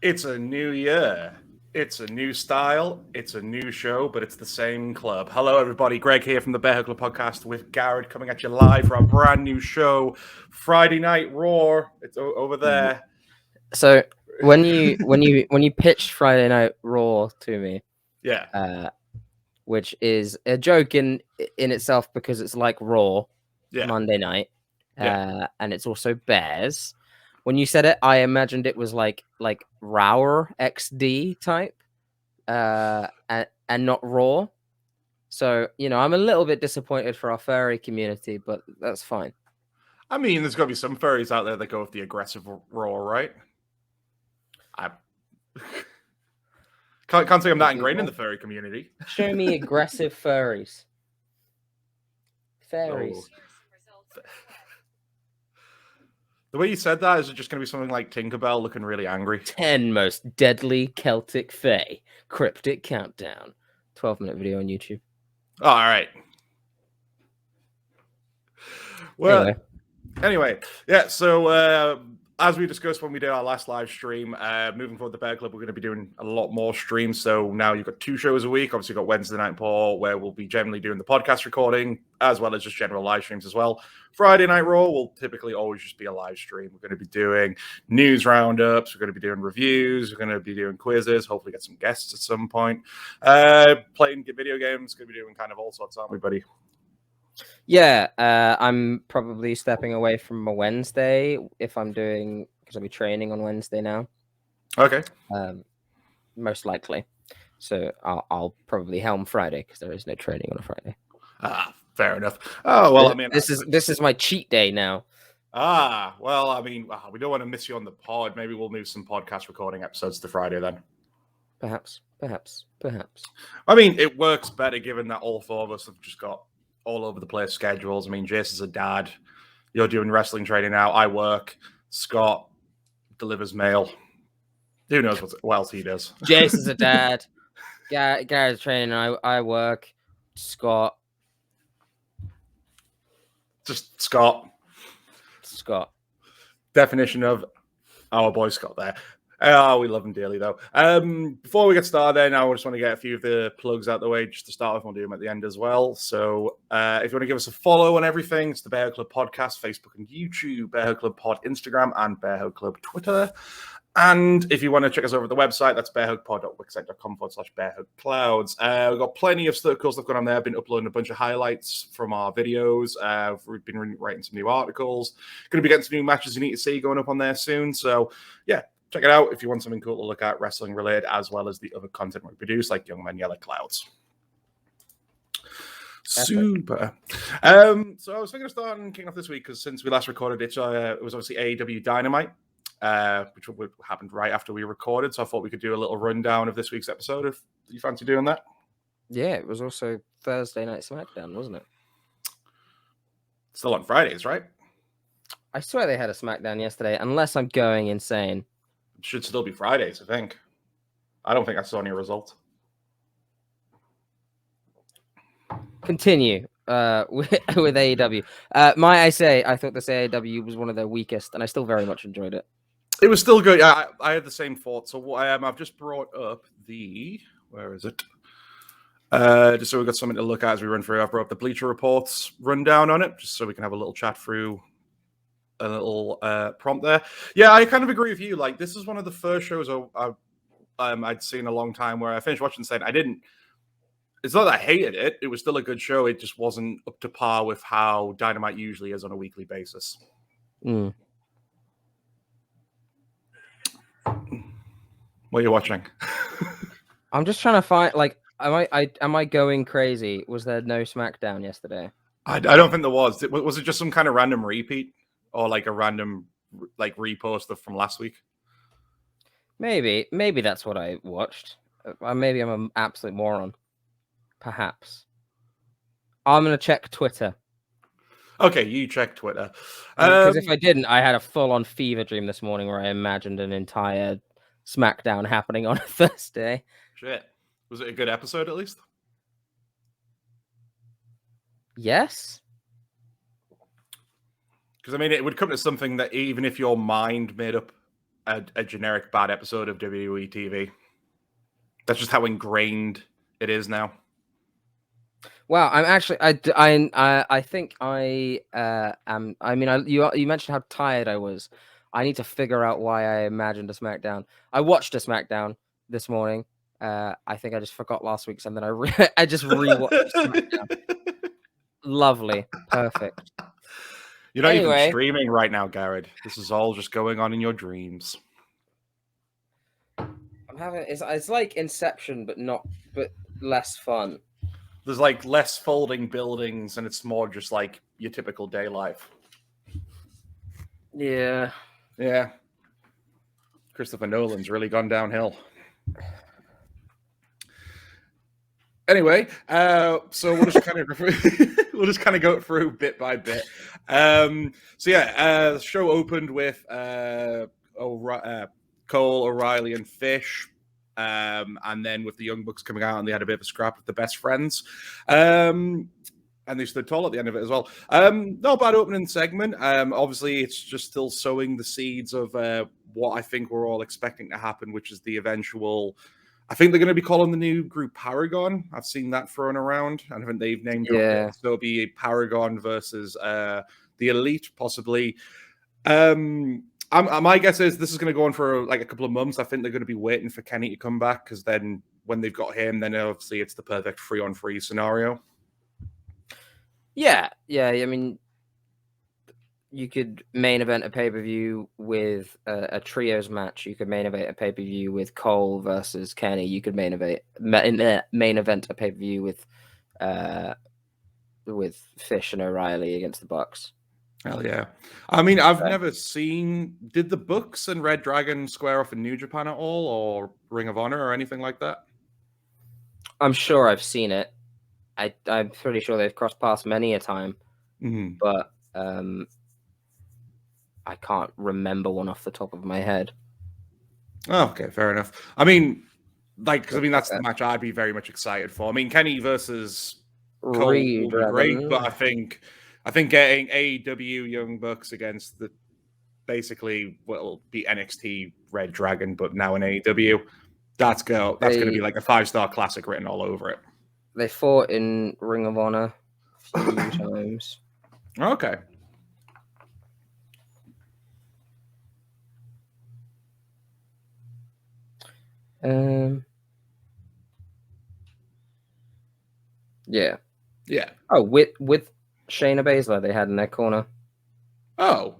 It's a new year. It's a new style. It's a new show, but it's the same club. Hello, everybody. Greg here from the Bearhug Club podcast with Garrod coming at you live for our brand new show, Friday Night ROARR. It's over there. So when you pitched Friday Night Raw to me, yeah, which is a joke in itself because it's like Raw Monday night, and it's also Bears. When you said it, I imagined it was like ROARR XD type, and not Raw. So I'm a little bit disappointed for our furry community, but that's fine. I mean, there's got to be some furries out there that go with the aggressive ROARR, right? I can't say I'm that ingrained in the furry community. Show me aggressive furries. Fairies. Oh. The way you said that, is it just going to be something like Tinkerbell looking really angry? 10 most deadly Celtic Fae. Cryptic countdown. 12-minute video on YouTube. Oh, all right. Well, anyway, yeah, so as we discussed when we did our last live stream, moving forward the Bear Club, we're going to be doing a lot more streams. So now you've got 2 shows a week. Obviously, you've got Wednesday Night Paul, where we'll be generally doing the podcast recording, as well as just general live streams as well. Friday Night Raw will typically always just be a live stream. We're going to be doing news roundups. We're going to be doing reviews. We're going to be doing quizzes. Hopefully get some guests at some point. Playing video games. Going to be doing kind of all sorts, aren't we, buddy? Yeah, I'm probably stepping away from a Wednesday because I'll be training on Wednesday now. Okay. Most likely. So I'll probably helm Friday because there is no training on a Friday. Fair enough. Oh, well, I mean... This is my cheat day now. Well, I mean, we don't want to miss you on the pod. Maybe we'll move some podcast recording episodes to Friday then. Perhaps. I mean, it works better given that all 4 of us have just got all over the place schedules. I mean, Jason's a dad. You're doing wrestling training now. I work. Scott delivers mail. Who knows what else he does? Jason's a dad. Garrod's training. I work. Scott. Just Scott. Definition of our boy Scott there. Oh, we love him dearly, though. Before we get started, I just want to get a few of the plugs out the way just to start with. We'll do them at the end as well. So if you want to give us a follow on everything, it's the Bearhug Club Podcast, Facebook and YouTube, Bearhug Club Pod, Instagram, and Bearhug Club Twitter. And if you want to check us over at the website, that's bearhugpod.wixsite.com/bearhugclouds. We've got plenty of cool stuff going on there. I've been uploading a bunch of highlights from our videos. We've been writing some new articles. Going to be getting some new matches you need to see going up on there soon. So, yeah. Check it out if you want something cool to look at, wrestling related, as well as the other content we produce, like Young Men Yell at Clouds. Super. So I was thinking of starting kicking off this week because since we last recorded it, it was obviously AEW Dynamite, which happened right after we recorded. So I thought we could do a little rundown of this week's episode. If you fancy doing that? Yeah, it was also Thursday Night Smackdown, wasn't it? Still on Fridays, right? I swear they had a Smackdown yesterday, unless I'm going insane. It should still be Fridays, I think. I don't think I saw any result. Continue with AEW. I thought this AEW was one of their weakest, and I still very much enjoyed it. It was still good. I had the same thought. So I've just brought up where is it? Just so we've got something to look at as we run through. I've brought up the Bleacher Reports rundown on it, just so we can have a little chat through a little prompt there. Yeah, I kind of agree with you. Like, this is one of the first shows I'd seen in a long time where I finished watching saying it's not that I hated it. It was still a good show. It just wasn't up to par with how Dynamite usually is on a weekly basis. Mm. What are you watching? I'm just trying to find, am I going crazy? Was there no Smackdown yesterday? I don't think there was. Was it just some kind of random repeat? Or like a random repost from last week? Maybe that's what I watched. Maybe I'm an absolute moron. Perhaps. I'm going to check Twitter. Okay, you check Twitter. Because if I didn't, I had a full-on fever dream this morning where I imagined an entire Smackdown happening on a Thursday. Shit. Was it a good episode at least? Yes. Because, I mean, it would come to something that even if your mind made up a generic bad episode of WWE TV. That's just how ingrained it is now. Wow, I'm actually I think I am. I mean, you mentioned how tired I was. I need to figure out why I imagined a SmackDown. I watched a SmackDown this morning. I think I just forgot last week's, and then I just rewatched SmackDown. Lovely, perfect. You're not even streaming right now, Garrod. This is all just going on in your dreams. I'm having it's like Inception, but less fun. There's like less folding buildings, and it's more just like your typical day life. Yeah. Yeah. Christopher Nolan's really gone downhill. Anyway, so we'll just kind of go through bit by bit. The show opened with Cole, O'Reilly, and Fish. And then with the Young Bucks coming out, and they had a bit of a scrap with the Best Friends. And they stood tall at the end of it as well. Not bad opening segment. Obviously, it's just still sowing the seeds of what I think we're all expecting to happen, which is the eventual... I think they're going to be calling the new group Paragon. I've seen that thrown around. And I think they've named it. So it'll be a Paragon versus the Elite, possibly. My guess is this is going to go on for like a couple of months. I think they're going to be waiting for Kenny to come back, because then when they've got him, then obviously it's the perfect 3-on-3 scenario. Yeah. I mean, you could main event a pay-per-view with a trios match. You could main event a pay-per-view with Cole versus Kenny. You could main event a pay-per-view with Fish and O'Reilly against the Bucks. Hell yeah. I mean, I've never seen... Did the Bucks and Red Dragon square off in New Japan at all, or Ring of Honor, or anything like that? I'm sure I've seen it. I'm pretty sure they've crossed paths many a time. Mm-hmm. But I can't remember one off the top of my head. Oh, okay, fair enough. I mean, that's the match I'd be very much excited for. I mean, Kenny versus Cole will be great, but I think getting AEW Young Bucks against the basically what will be NXT Red Dragon, but now in AEW, that's going to be like a 5-star classic written all over it. They fought in Ring of Honor a few times. Okay. Yeah. Oh, with Shayna Baszler, they had in their corner. Oh,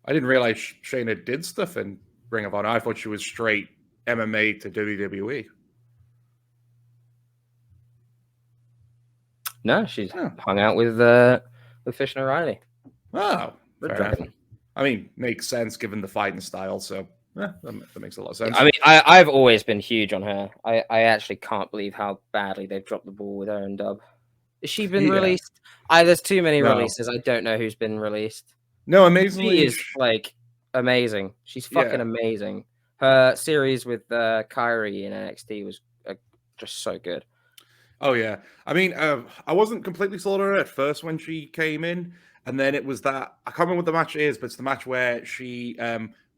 I didn't realize Shayna did stuff in Ring of Honor. I thought she was straight MMA to WWE. No, she's hung out with Fish and O'Reilly. Oh, fair enough. I mean, makes sense given the fighting style. So that makes a lot of sense. I mean, I've always been huge on her. I actually can't believe how badly they've dropped the ball with her and Dub. Has she been released? There's too many releases. I don't know who's been released. No, amazingly, she is like amazing. She's fucking amazing. Her series with Kyrie in NXT was just so good. Oh yeah, I mean, I wasn't completely sold on her at first when she came in, and then it was that I can't remember what the match is, but it's the match where she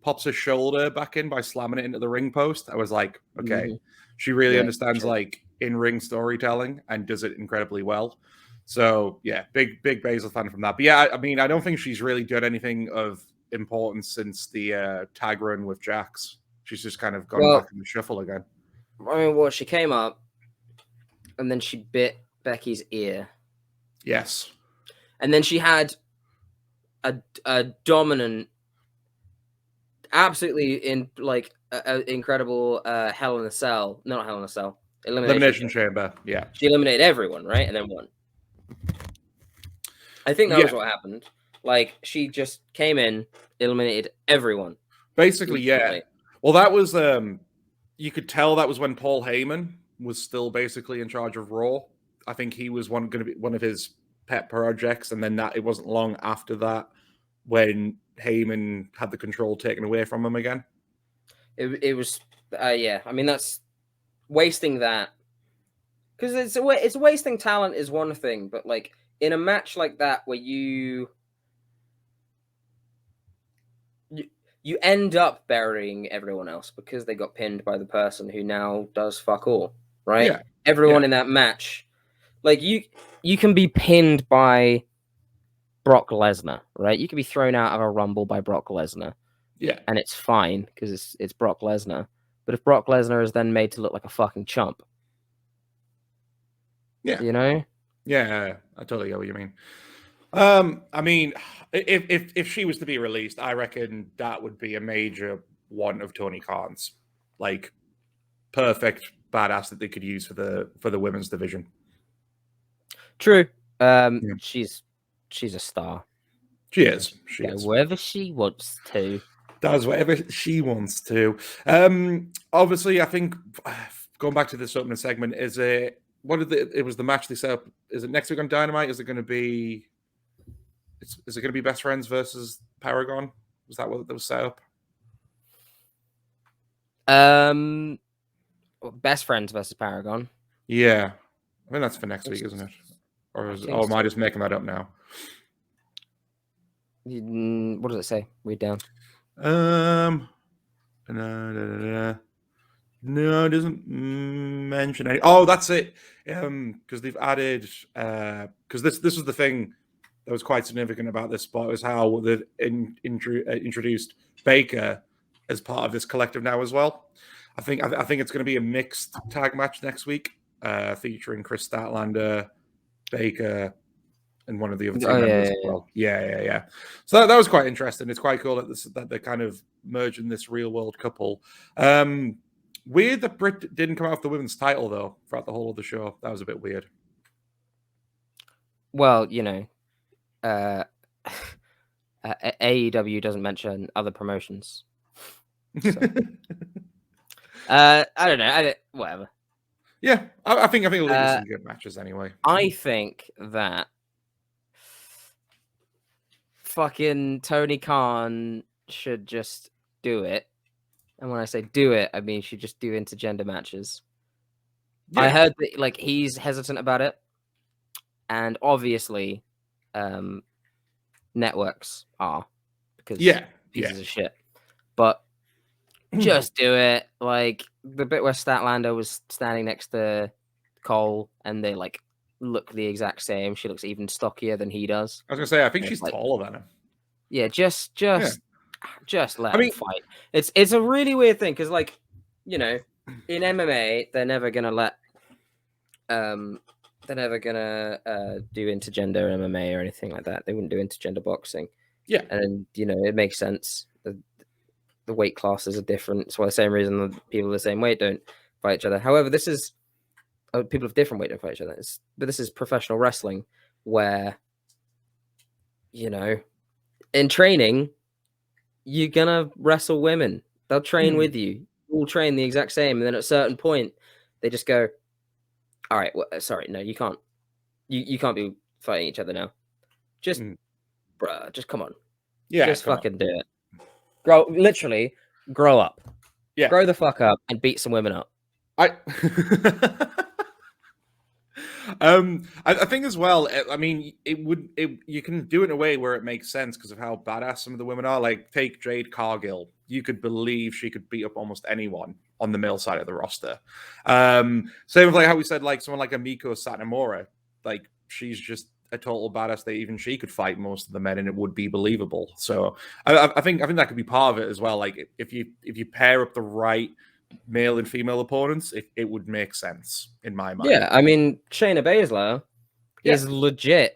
pops her shoulder back in by slamming it into the ring post. I was like, okay, she really understands like in-ring storytelling and does it incredibly well. So yeah, big Baszler fan from that. But yeah, I mean, I don't think she's really done anything of importance since the tag run with Jax. She's just kind of gone back in the shuffle again. I mean, she came up and then she bit Becky's ear. Yes. And then she had a dominant, absolutely incredible Hell in a Cell. Not Hell in a Cell. Elimination Chamber. Yeah. She eliminated everyone, right? And then won. I think that was what happened. Like, she just came in, eliminated everyone. Basically, yeah. Well, that was, you could tell that was when Paul Heyman was still basically in charge of Raw. I think he was going to be one of his pet projects. And then it wasn't long after that when Heyman had the control taken away from him again. It was, I mean, that's wasting that. Because it's wasting talent is one thing, but like in a match like that where you end up burying everyone else because they got pinned by the person who now does fuck all, right? Yeah. Everyone in that match, like you can be pinned by Brock Lesnar, right? You can be thrown out of a Rumble by Brock Lesnar. Yeah. And it's fine because it's Brock Lesnar. But if Brock Lesnar is then made to look like a fucking chump, yeah, you know? Yeah, I totally get what you mean. I mean, if she was to be released, I reckon that would be a major one of Tony Khan's, like, perfect badass that they could use for the women's division. True. She's a star. She is. She is. Wherever she wants to. Does whatever she wants to. Obviously, I think going back to this opening segment, is it it was the match they set up? Is it next week on Dynamite? Is it going to be? Is it going to be Best Friends versus Paragon? Was that what was set up? Best Friends versus Paragon. Yeah, I think that's for next week, isn't it? Or am I just making that up now? What does it say? Read down. No, it doesn't mention any. Oh, that's it. Because they've added. Because this was the thing that was quite significant about this spot, was how they've introduced Baker as part of this collective now as well. I think it's going to be a mixed tag match next week, featuring Chris Statlander, Baker, and one of the other team members as well. Yeah. So that was quite interesting. It's quite cool that they're kind of merging this real world couple. Weird that Britt didn't come out with the women's title though throughout the whole of the show. That was a bit weird. Well, AEW doesn't mention other promotions. So. I don't know. Whatever. Yeah, I think it'll lead to some good matches anyway. I think that fucking Tony Khan should just do it. And when I say do it, I mean should just do intergender matches. Yeah. I heard that he's hesitant about it. And obviously networks are, because pieces of shit. But just do it. Like the bit where Statlander was standing next to Cole and they look the exact same. She looks even stockier than he does. I was gonna say, I think she's taller than him. Yeah, just let him fight. It's a really weird thing because in MMA they're never gonna let do intergender MMA or anything like that. They wouldn't do intergender boxing. Yeah, and it makes sense. The weight classes are different. It's why the same reason the people of the same weight don't fight each other. However, this is people of different weight don't fight each other. But this is professional wrestling where, in training, you're gonna wrestle women. They'll train with you. You'll train the exact same, and then at a certain point, they just go, "All right, sorry, no, you can't. You can't be fighting each other now. Just, bruh, just come on. Yeah, just fucking do it. Literally, grow up. Yeah, grow the fuck up and beat some women up." I think as well. I mean, you can do it in a way where it makes sense because of how badass some of the women are. Like, take Jade Cargill. You could believe she could beat up almost anyone on the male side of the roster. Same with how we said, someone like Amiko Satomura. She's just a total badass that even she could fight most of the men and it would be believable. So I think that could be part of it as well. If you pair up the right male and female opponents, it would make sense in my mind. Yeah, I mean, Shayna Baszler is legit.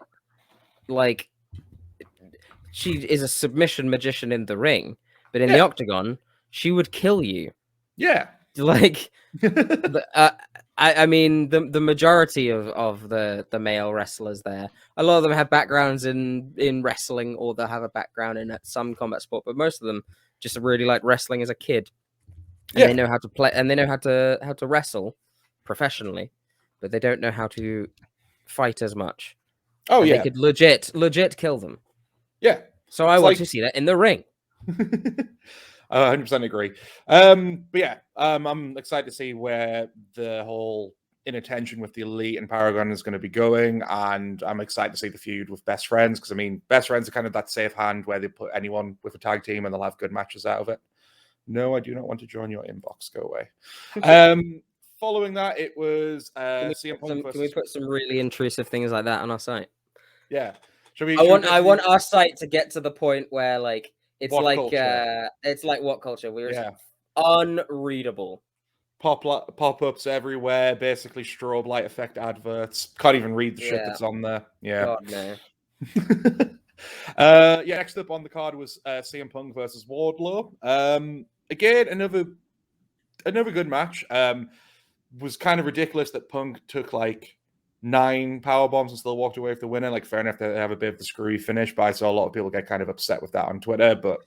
She is a submission magician in the ring, but in the octagon, she would kill you. Yeah. I mean, the majority of the male wrestlers there, a lot of them have backgrounds in wrestling, or they'll have a background in some combat sport, but most of them just really like wrestling as a kid. And they know how to play, and they know how to wrestle professionally, but they don't know how to fight as much. Oh, and they could legit kill them. Yeah. So I want to see that in the ring. 100% agree. But yeah, I'm excited to see where the whole in attention with the Elite and Paragon is going to be going, and I'm excited to see the feud with Best Friends, because I mean, Best Friends are kind of that safe hand where they put anyone with a tag team and they'll have good matches out of it. No, I do not want to join your inbox. Go away. Following that, it was CM Punk versus... Can we put some really intrusive things like that on our site? Yeah. I want our site to get to the point where like it's like what culture? We're unreadable. Pop-ups everywhere, basically strobe light effect adverts. Can't even read the shit that's on there. Yeah. God, no. Next up on the card was CM Punk versus Wardlow. Again, another good match. Was kind of ridiculous that Punk took like 9 power bombs and still walked away with the winner. Like, fair enough to have a bit of the screwy finish, but I saw a lot of people get kind of upset with that on Twitter. But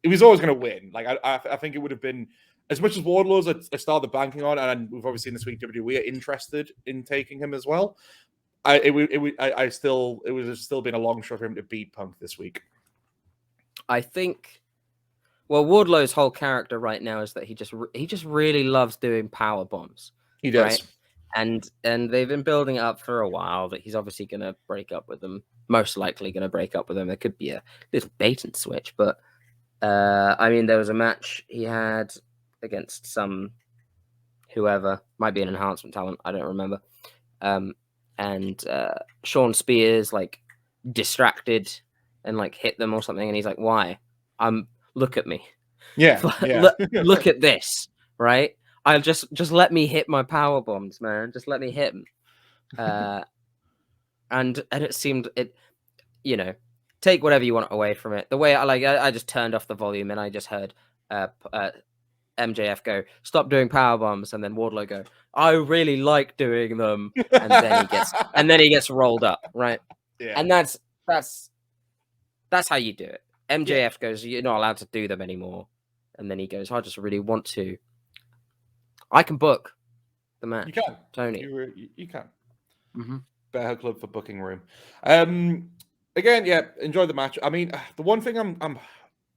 he was always going to win. Like, I think it would have been, as much as Wardlow's I started banking on, and we've obviously seen this week WWE are interested in taking him as well. It would have still been a long shot for him to beat Punk this week. I think. Well, Wardlow's whole character right now is that he just really loves doing power bombs. He does, right? And they've been building it up for a while that he's obviously going to break up with them. Most likely going to break up with them. There could be a little bait and switch, but I mean, there was a match he had against some whoever, might be an enhancement talent, I don't remember. And Sean Spears like distracted and like hit them or something, and he's like, "Why? Look at me. Yeah. Look at this, right? I'll just let me hit my power bombs, man. Just let me hit them." And it seemed take whatever you want away from it. The way I just turned off the volume and I just heard MJF go, "Stop doing power bombs," and then Wardlow go, "I really like doing them," and then he gets rolled up, right? Yeah. And that's how you do it. MJF goes, "You're not allowed to do them anymore," and then he goes, "I just really want to. I can book the match." You can, Tony. You can. Mm-hmm. Bearhug Club for booking room. Again, enjoy the match. I mean, the one thing I'm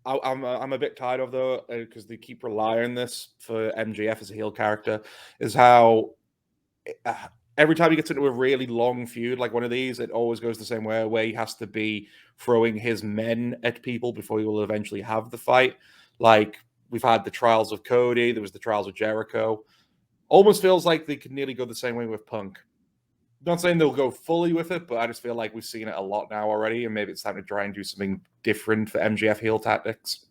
a bit tired of though, because they keep relying on this for MJF as a heel character, is how every time he gets into a really long feud like one of these, it always goes the same way, where he has to be throwing his men at people before he will eventually have the fight. Like, we've had the trials of Cody, there was the trials of Jericho. Almost feels like they could nearly go the same way with Punk. Not saying they'll go fully with it, but I just feel like we've seen it a lot now already, and maybe it's time to try and do something different for MJF heel tactics.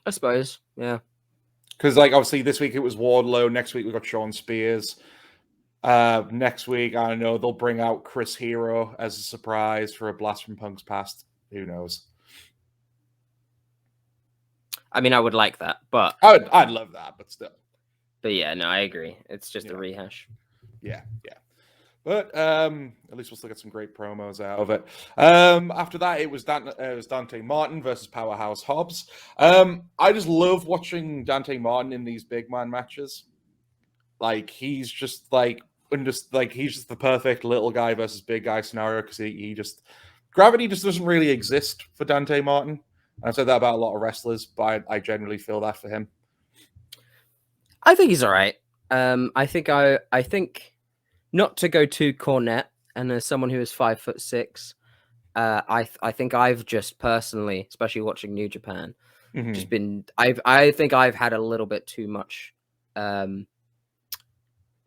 I suppose, yeah. Because, like, obviously this week it was Wardlow. Next week we got Sean Spears. Next week, I don't know, they'll bring out Chris Hero as a surprise for a blast from Punk's past. Who knows? I mean, I would like that, but I'd love that, but still. But yeah, no, I agree. It's just a rehash. Yeah. But at least we'll still get some great promos out of it. After that, it was Dante Martin versus Powerhouse Hobbs. I just love watching Dante Martin in these big man matches. Like, he's just he's just the perfect little guy versus big guy scenario, because gravity just doesn't really exist for Dante Martin. I've said that about a lot of wrestlers, but I generally feel that for him. I think he's all right. I think not to go too cornet, and as someone who is 5'6", I think I've just personally, especially watching New Japan, just been. I think I've had a little bit too much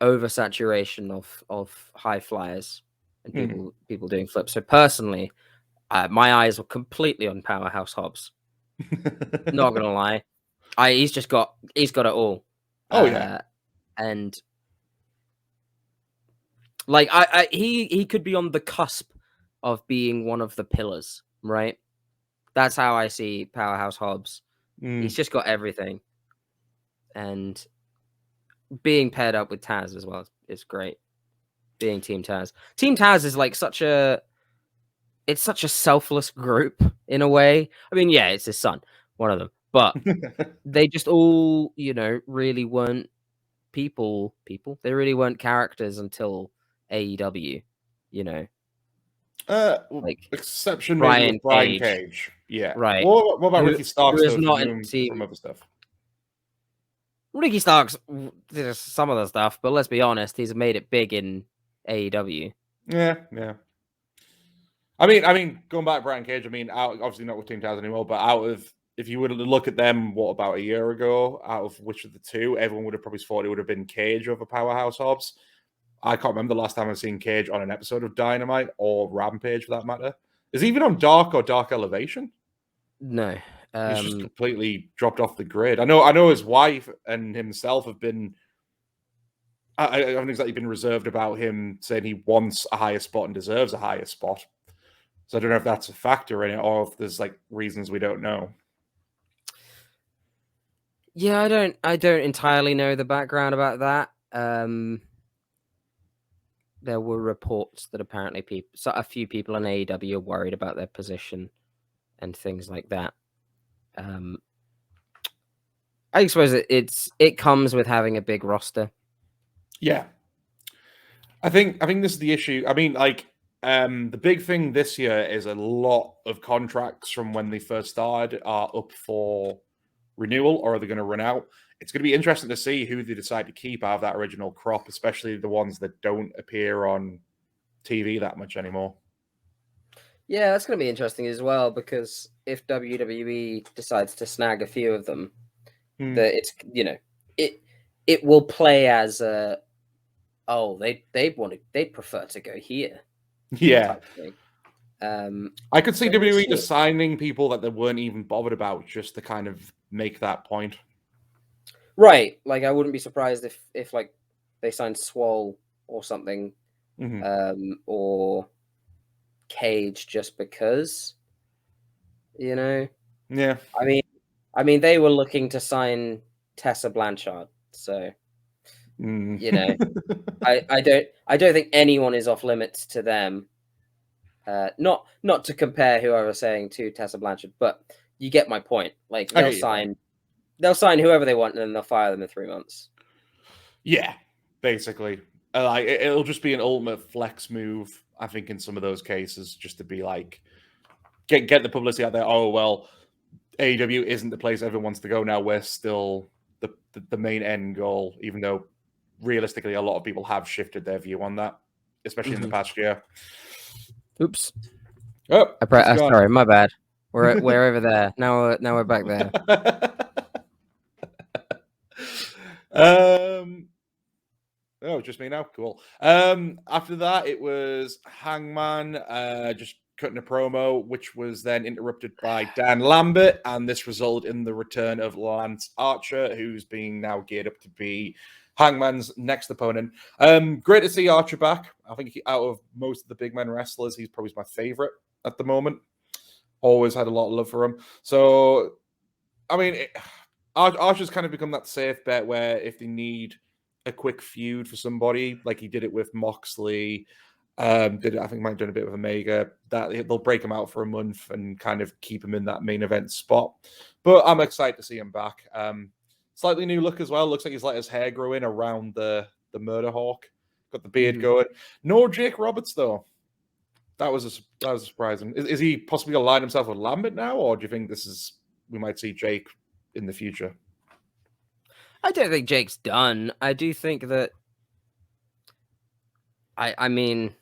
oversaturation of high flyers and people doing flips. So personally, my eyes were completely on Powerhouse Hobbs. Not gonna lie, he's got it all. Oh yeah, and like he could be on the cusp of being one of the pillars, right? That's how I see Powerhouse Hobbs. He's just got everything, and being paired up with Taz as well is great. Being Team Taz is like such a selfless group in a way. I mean, yeah, it's his son, one of them, but they just all, really weren't people. They really weren't characters until AEW, exception maybe with Brian Cage. Yeah. Right. What about Ricky Starks, though, not from other stuff? Ricky Starks did some of the stuff, but let's be honest, he's made it big in AEW. Yeah. I mean, going back to Brian Cage, obviously not with Team Taz anymore, but if you were to look at them, what, about a year ago, out of which of the two, everyone would have probably thought it would have been Cage over Powerhouse Hobbs. I can't remember the last time I've seen Cage on an episode of Dynamite or Rampage, for that matter. Is he even on Dark or Dark Elevation? No. He's just completely dropped off the grid. I know his wife and himself have been... I haven't exactly been reserved about him saying he wants a higher spot and deserves a higher spot. So I don't know if that's a factor in it or if there's like reasons we don't know. Yeah, I don't entirely know the background about that. There were reports that apparently a few people in AEW are worried about their position and things like that. I suppose it comes with having a big roster. Yeah. I think this is the issue. I mean, like, the big thing this year is a lot of contracts from when they first started are up for renewal, or are they going to run out? It's going to be interesting to see who they decide to keep out of that original crop, especially the ones that don't appear on TV that much anymore. Yeah, that's going to be interesting as well, because if WWE decides to snag a few of them, that it's, it will play as they'd prefer to go here. Yeah. I could see WWE just signing people that they weren't even bothered about just to kind of make that point. Right. Like, I wouldn't be surprised if like they signed Swole or something, or Cage just because, Yeah. I mean, they were looking to sign Tessa Blanchard, so I don't think anyone is off limits to them. Not to compare who I was saying to Tessa Blanchard, but you get my point. Like, they'll sign whoever they want, and then they'll fire them in 3 months. Yeah, basically. Like, it'll just be an ultimate flex move, I think, in some of those cases, just to be like, get the publicity out there. Oh, well, AEW isn't the place everyone wants to go now. We're still the main end goal, even though realistically a lot of people have shifted their view on that, especially in the past year. Oops. Oh, sorry, my bad. We're over there. Now we're back there. Oh, just me now. Cool. After that, it was Hangman just cutting a promo, which was then interrupted by Dan Lambert, and this resulted in the return of Lance Archer, who's being now geared up to be Hangman's next opponent. Great to see Archer back. I think out of most of the big men wrestlers, he's probably my favorite at the moment. Always had a lot of love for him. So, I mean, Archer's kind of become that safe bet where if they need a quick feud for somebody, like he did it with Moxley, I think might have done a bit with Omega, that they'll break him out for a month and kind of keep him in that main event spot. But I'm excited to see him back. Slightly new look as well. Looks like he's let his hair grow in around the Murder Hawk. Got the beard going. No Jake Roberts though. That was surprising. Is he possibly going to line himself with Lambert now, or do you think we might see Jake in the future? I don't think Jake's done. I do think that. I mean,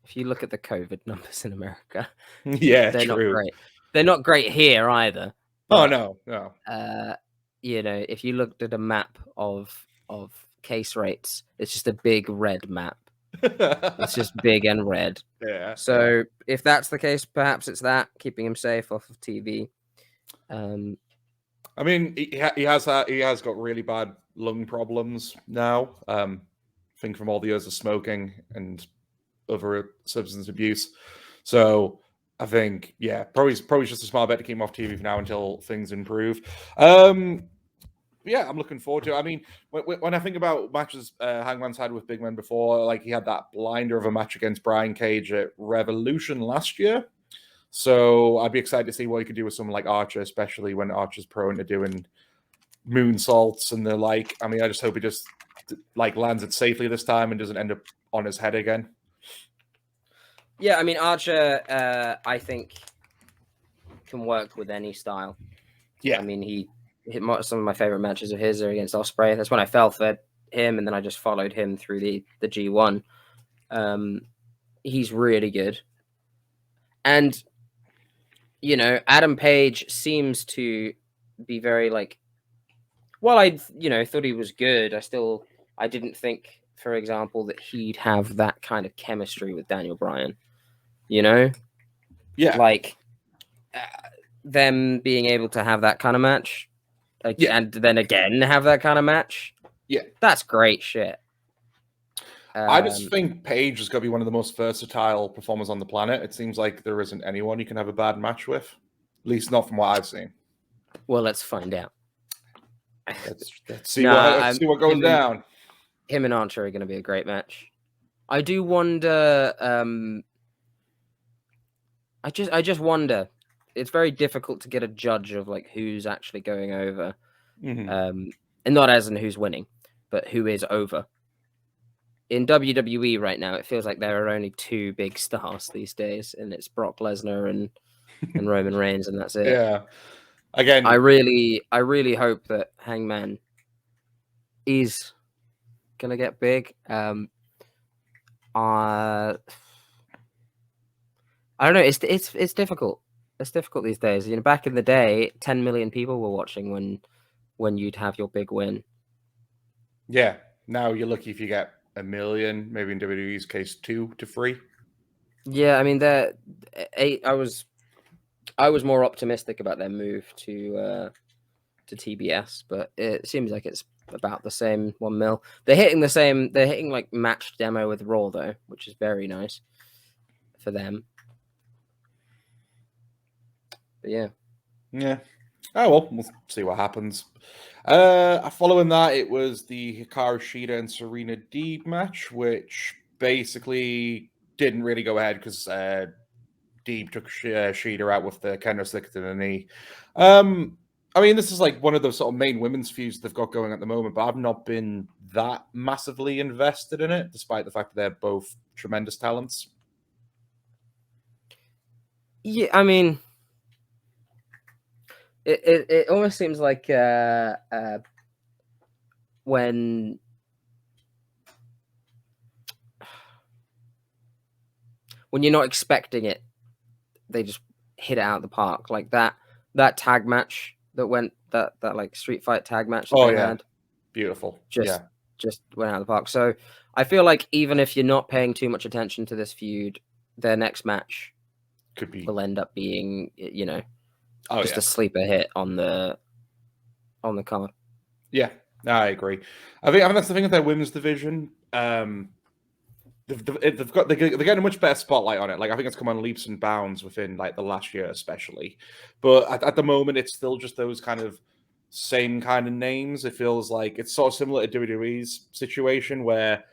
if you look at the COVID numbers in America, yeah, they're true. not great. They're not great here either. But, no. If you looked at a map of case rates, it's just a big red map. It's just big and red. Yeah. So if that's the case, perhaps it's that, keeping him safe off of TV. I mean, he has got really bad lung problems now. I think from all the years of smoking and other substance abuse. So I think, yeah, probably just a smart bet to keep him off TV for now until things improve. Yeah, I'm looking forward to it. I mean, when I think about matches Hangman's had with big men before, like he had that blinder of a match against Brian Cage at Revolution last year. So I'd be excited to see what he could do with someone like Archer, especially when Archer's prone to doing moonsaults and the like. I mean, I just hope he just like lands it safely this time and doesn't end up on his head again. Yeah, I mean, Archer, I think can work with any style. Yeah, I mean, he Some of my favorite matches of his are against Ospreay. That's when I fell for him, and then I just followed him through the G1. He's really good, and Adam Page seems to be very like. While I thought he was good, I didn't think, for example, that he'd have that kind of chemistry with Daniel Bryan. Yeah, like them being able to have that kind of match, and then again have that kind of match. Yeah, that's great shit. I just think Page is going to be one of the most versatile performers on the planet. It seems like there isn't anyone you can have a bad match with, at least not from what I've seen. Well, let's find out. Let's see what goes down. Him and Archer are going to be a great match. I do wonder. I just wonder. It's very difficult to get a judge of like who's actually going over, and not as in who's winning, but who is over. In WWE right now, it feels like there are only two big stars these days, and it's Brock Lesnar and Roman Reigns, and that's it. Yeah. Again, I really hope that Hangman is gonna get big. I don't know. It's difficult. It's difficult these days. Back in the day, 10 million people were watching when you'd have your big win. Yeah. Now you're lucky if you get 1 million. Maybe in WWE's case, 2 to 3. Yeah, I mean, I was more optimistic about their move to TBS, but it seems like it's about the same 1 mil. They're hitting like matched demo with Raw though, which is very nice for them. But yeah. Oh well, we'll see what happens. Following that, it was the Hikaru Shida and Serena Deeb match, which basically didn't really go ahead because Deeb took Shida out with the kendo stick to the knee. I mean, this is like one of the sort of main women's feuds they've got going at the moment, but I've not been that massively invested in it, despite the fact that they're both tremendous talents. Yeah, I mean, it almost seems like when you're not expecting it, they just hit it out of the park. Like that tag match that like street fight tag match that they had. Beautiful. Just went out of the park. So I feel like even if you're not paying too much attention to this feud, their next match will end up being, just a sleeper hit on the card. Yeah, I agree. I think that's the thing with their women's division. They're getting a much better spotlight on it. Like I think it's come on leaps and bounds within like the last year, especially. But at the moment, it's still just those kind of same kind of names. It feels like it's sort of similar to WWE's situation where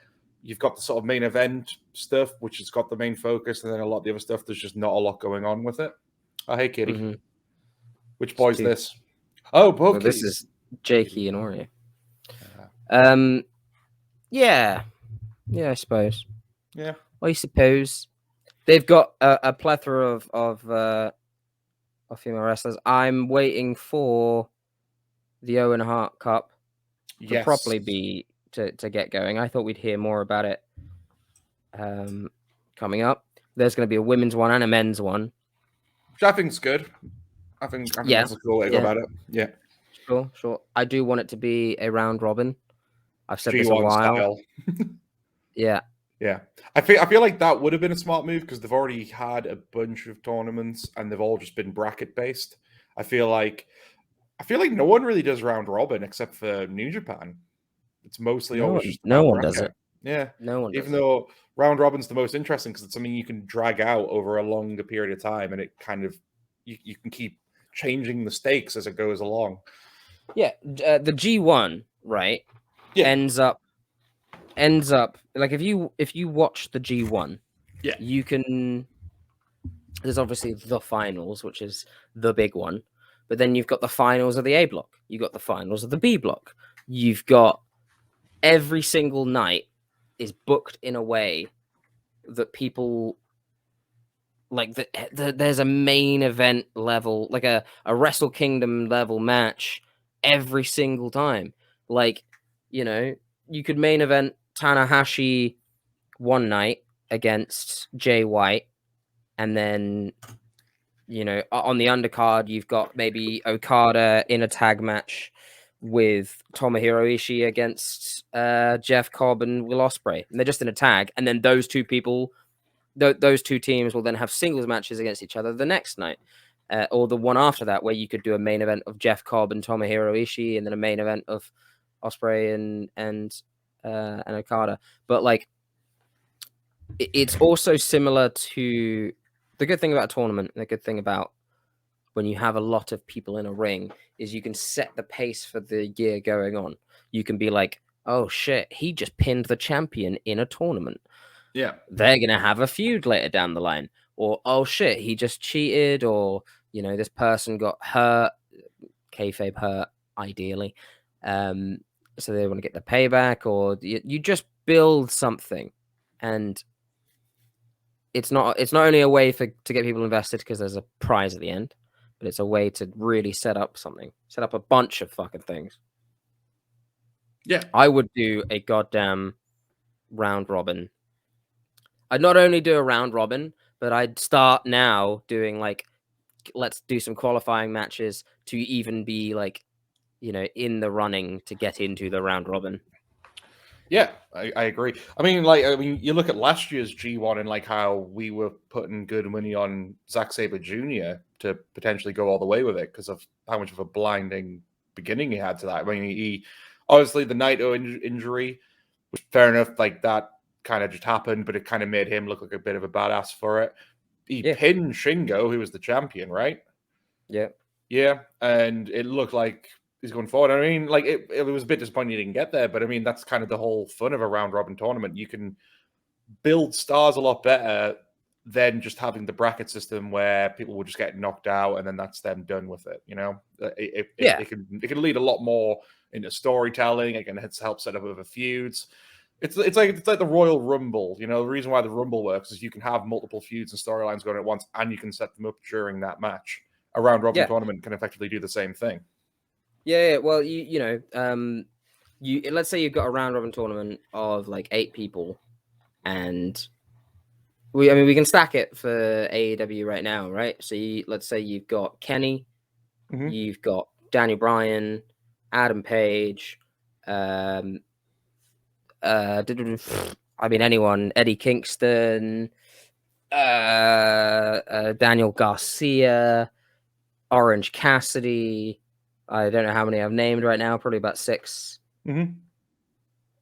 you've got the sort of main event stuff, which has got the main focus, and then a lot of the other stuff. There's just not a lot going on with it. Oh, hey, Kitty. Mm-hmm. Which boy's this? Oh, well, this is Jakey and Oreo. Yeah, I suppose. Yeah, I suppose they've got a plethora of female wrestlers. I'm waiting for the Owen Hart Cup to properly be to get going. I thought we'd hear more about it coming up. There's going to be a women's one and a men's one, which I think's good. I think that's a cool way to go about it. Yeah, sure. I do want it to be a round robin. I've said this a while. Yeah. I feel like that would have been a smart move because they've already had a bunch of tournaments and they've all just been bracket based. I feel like no one really does round robin except for New Japan. It's mostly always just no one does it. Yeah, no one. Even though round robin's the most interesting because it's something you can drag out over a longer period of time, and it kind of you can keep changing the stakes as it goes along. Yeah, the G1 right ends up like if you watch the G1, you can. There's obviously the finals, which is the big one, but then you've got the finals of the A block. You got the finals of the B block. You've got every single night is booked in a way that people like. There's a main event level, like a Wrestle Kingdom level match every single time. Like, you know, you could main event Tanahashi one night against Jay White, and then, you know, on the undercard, you've got maybe Okada in a tag match with Tomohiro Ishii against Jeff Cobb and Will Ospreay. And they're just in a tag. And then those two people, those two teams will then have singles matches against each other the next night. Or the one after that, where you could do a main event of Jeff Cobb and Tomohiro Ishii, and then a main event of Ospreay and Okada. But like, it's also similar to the good thing about a tournament, and the good thing about when you have a lot of people in a ring is you can set the pace for the year going on. You can be like, oh shit, he just pinned the champion in a tournament. Yeah. They're going to have a feud later down the line. Or, oh shit, he just cheated. Or, you know, this person got hurt, kayfabe hurt, ideally. So they want to get the payback, or you just build something. And it's not only a way to get people invested because there's a prize at the end, but it's a way to really set up something, set up a bunch of fucking things. Yeah. I would do a goddamn round robin. I'd not only do a round robin, but I'd start now doing like, let's do some qualifying matches to even be like, you know, in the running to get into the round robin. Yeah, I agree. I mean, you look at last year's G1 and like how we were putting good money on Zack Sabre Jr. to potentially go all the way with it because of how much of a blinding beginning he had to that. I mean, he obviously the Naito injury was fair enough. Like that kind of just happened, but it kind of made him look like a bit of a badass for it. He pinned Shingo, who was the champion, right? Yeah. Yeah, and it looked like he's going forward. I mean, like it was a bit disappointing he didn't get there, but I mean that's kind of the whole fun of a round robin tournament. You can build stars a lot better than just having the bracket system where people will just get knocked out and then that's them done with it. You know, it can lead a lot more into storytelling. It can help set up other feuds. It's like the Royal Rumble. You know, the reason why the Rumble works is you can have multiple feuds and storylines going at once, and you can set them up during that match. A round robin tournament can effectively do the same thing. Yeah. Well, you know, let's say you've got a round robin tournament of like 8 people, and we can stack it for AEW right now, right? So let's say you've got Kenny, you've got Daniel Bryan, Adam Page, I mean anyone, Eddie Kingston, Daniel Garcia, Orange Cassidy. I don't know how many I've named right now, probably about 6. And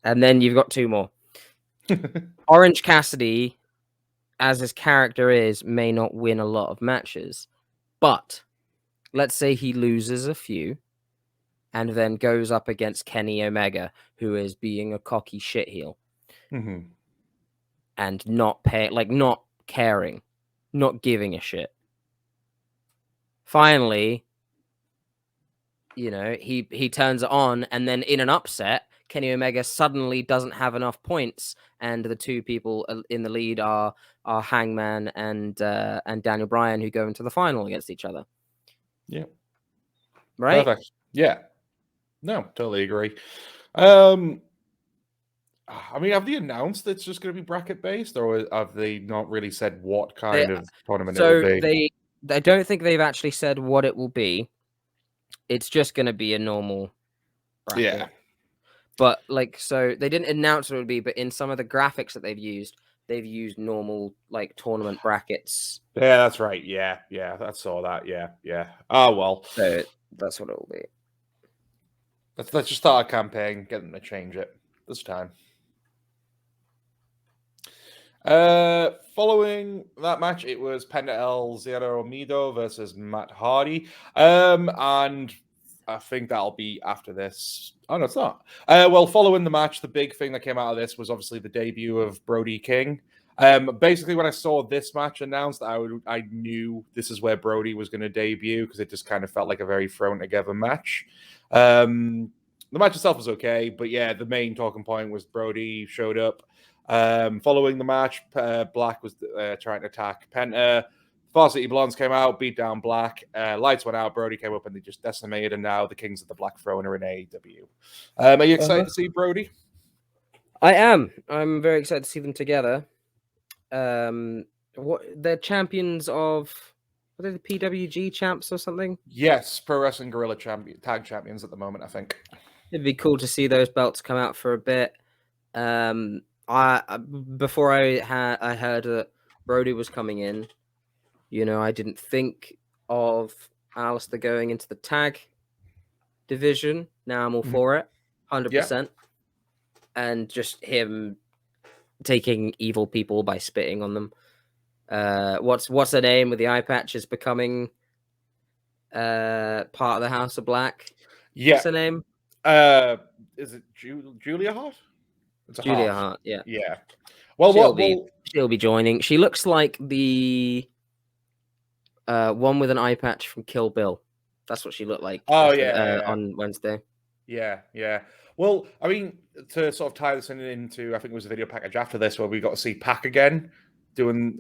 then you've got 2 more. Orange Cassidy, as his character is, may not win a lot of matches, but let's say he loses a few and then goes up against Kenny Omega, who is being a cocky shitheel and not caring, not giving a shit. Finally, you know, he turns it on, and then in an upset, Kenny Omega suddenly doesn't have enough points, and the 2 people in the lead are Hangman and Daniel Bryan, who go into the final against each other. Yeah. Right? Perfect. Yeah. No, totally agree. I mean, have they announced it's just going to be bracket based, or have they not really said what kind of tournament it will be? I don't think they've actually said what it will be. It's just going to be a normal bracket. Yeah. But like, so they didn't announce what it would be, but in some of the graphics that they've used normal like tournament brackets. Yeah, that's right. Yeah, I saw that. Yeah. Oh well. So that's what it will be. Let's just start a campaign, get them to change it this time. Following that match, it was Penta El Zero Miedo versus Matt Hardy. And I think that'll be after this. Oh, no, it's not. Well, following the match, the big thing that came out of this was obviously the debut of Brody King. Basically, when I saw this match announced, I knew this is where Brody was going to debut because it just kind of felt like a very thrown together match. The match itself was okay, but yeah, the main talking point was Brody showed up. Following the match, Black was trying to attack Penta. Varsity Blondes came out, beat down Black. Lights went out. Brody came up and they just decimated. And now the Kings of the Black Throne are in AEW. Are you excited to see Brody? I am. I'm very excited to see them together. They're champions of, are they the PWG champs or something? Yes, Pro Wrestling Guerrilla tag champions at the moment, I think. It'd be cool to see those belts come out for a bit. Before I heard that Brody was coming in, I didn't think of Alistair going into the tag division. Now I'm all for it, 100%. And just him taking evil people by spitting on them. What's her name with the eye patch is becoming part of the House of Black. Yeah. What's her name? Is it Julia Hart? It's Julia Hart. Yeah. Yeah. Well, she'll be joining. She looks like the one with an eye patch from Kill Bill. That's what she looked like. On Wednesday. Yeah. Well, I mean, to sort of tie this into, I think it was a video package after this where we got to see Pac again, doing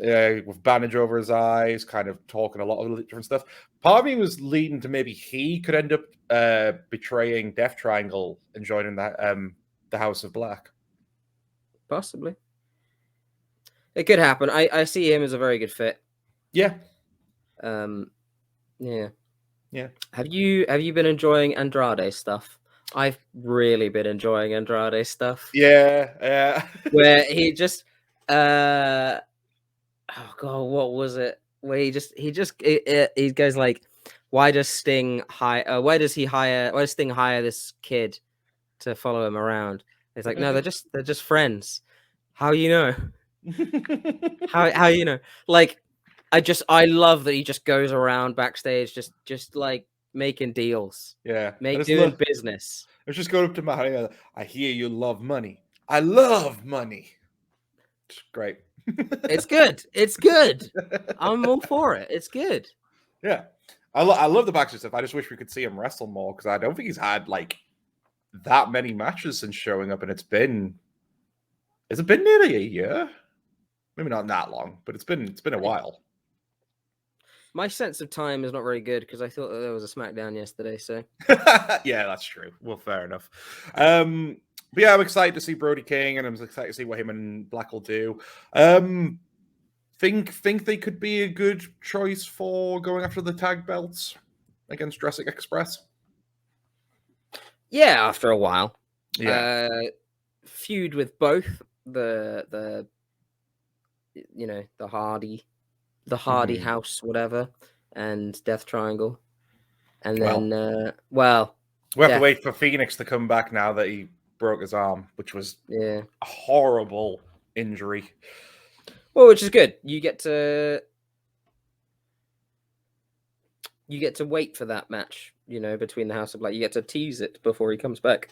with bandage over his eyes, kind of talking a lot of different stuff. Part of me was leading to maybe he could end up betraying Death Triangle and joining that the House of Black. Possibly. It could happen. I see him as a very good fit. Yeah. Yeah. Yeah. Have you been enjoying Andrade stuff? I've really been enjoying Andrade stuff. Yeah. Where he just oh god, what was it? Where he goes like, why does Sting hire this kid to follow him around? He's like, no, they're just friends. How you know? how you know? Like, I love that he just goes around backstage just like making deals. Yeah. Doing business. I was just going up to Mario. I hear you love money. I love money. It's great. It's good. I'm all for it. It's good. Yeah. I love the backstage stuff. I just wish we could see him wrestle more because I don't think he's had like that many matches since showing up, and has it been nearly a year? Maybe not that long, but it's been a while. My sense of time is not very good because I thought that there was a Smackdown yesterday. So yeah, that's true. Well, fair enough. But yeah, I'm excited to see Brody King, and I'm excited to see what him and Black will do. Think they could be a good choice for going after the tag belts against Jurassic Express. Yeah, after a while. Yeah. Feud with both the Hardy House, whatever, and Death Triangle. And then we have to wait for Phoenix to come back now that he broke his arm, which was a horrible injury. Well, which is good. You get to wait for that match, between the House of Black. You get to tease it before he comes back.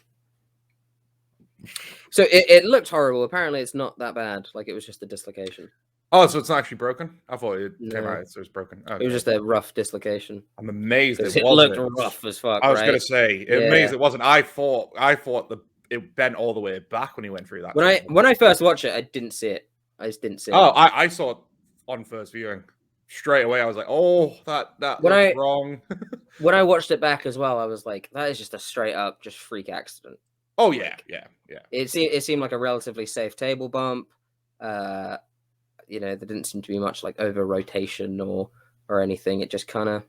So it looked horrible. Apparently, it's not that bad. Like, it was just a dislocation. Oh, so it's not actually broken? I thought it came out, so it was broken. Okay. It was just a rough dislocation. I'm amazed it looked rough as fuck. I was going to say, amazed it wasn't. I thought it bent all the way back when he went through that. When I first watched it, I didn't see it. I just didn't see it. Oh, I saw it on first viewing. Straight away, I was like, oh, that looks wrong. When I watched it back as well, I was like, that is just a straight up just freak accident. Oh, yeah. It seemed like a relatively safe table bump. There didn't seem to be much like over rotation or anything. It just kind of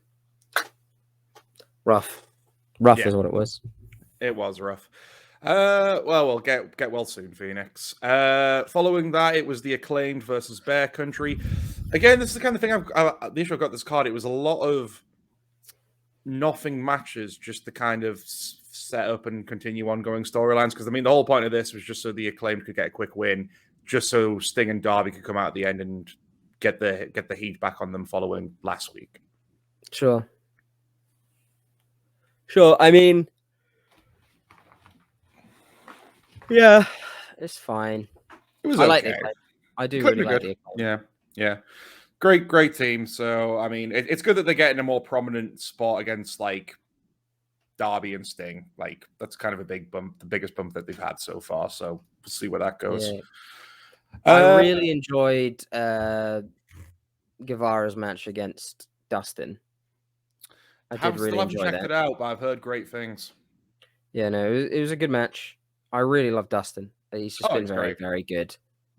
rough is what it was. It was rough. We'll get well soon, Phoenix. Following that, it was the Acclaimed versus Bear Country. Again, this is the kind of thing the issue I've got this card. It was a lot of nothing matches, just to kind of set up and continue ongoing storylines. Because I mean, the whole point of this was just so the Acclaimed could get a quick win, just so Sting and Darby could come out at the end and get the heat back on them following last week. Sure. I mean, yeah, it's fine. It was I okay. like the Acclaimed. I do really like the Acclaimed. Yeah. Great team. So, I mean, it's good that they're getting a more prominent spot against, like, Darby and Sting. Like, that's kind of a big bump, the biggest bump that they've had so far. So, we'll see where that goes. Yeah. I really enjoyed the Guevara's match against Dustin. I still haven't checked it out, but I've heard great things. Yeah, no, it was a good match. I really love Dustin. He's just been very, very good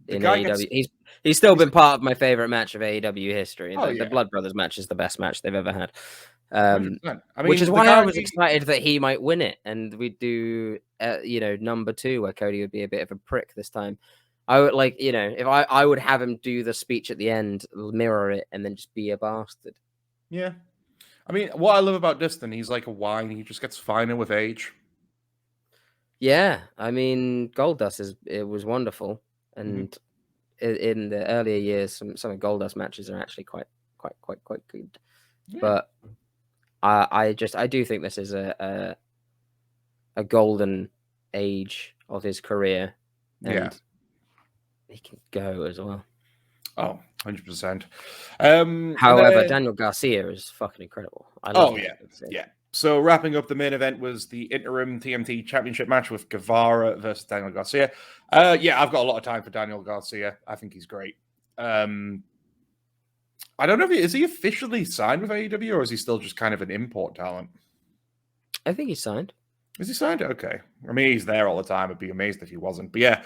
in AEW. He's still been part of my favorite match of AEW history. The Blood Brothers match is the best match they've ever had. I mean, which is why I was excited that he might win it, and we'd do, number 2 where Cody would be a bit of a prick this time. I would if I would have him do the speech at the end, mirror it, and then just be a bastard. Yeah, I mean, what I love about Dustin, he's like a wine. He just gets finer with age. Yeah, I mean, Goldust was wonderful, and in the earlier years, some of Goldust matches are actually quite good. Yeah. But I do think this is a golden age of his career, and he can go as well. Oh, 100%. However, Daniel Garcia is fucking incredible. I love him. Yeah. So wrapping up the main event was the interim TNT Championship match with Guevara versus Daniel Garcia. I've got a lot of time for Daniel Garcia. I think he's great. I don't know is he officially signed with AEW, or is he still just kind of an import talent? I think he's signed. Is he signed? Okay. I mean, he's there all the time. I'd be amazed if he wasn't. But yeah,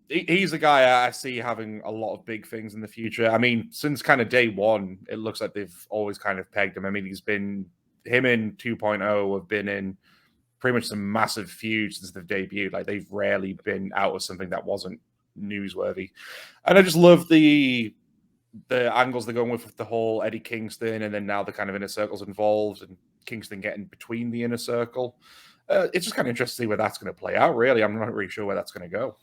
he's the guy I see having a lot of big things in the future. I mean, since kind of day one, it looks like they've always kind of pegged him. I mean, him in 2.0 have been in pretty much some massive feuds since they've debuted. Like, they've rarely been out of something that wasn't newsworthy. And I just love the angles they're going with the whole Eddie Kingston, and then now the kind of inner circles involved, and Kingston getting between the inner circle. It's just kind of interesting to see where that's going to play out, really. I'm not really sure where that's going to go.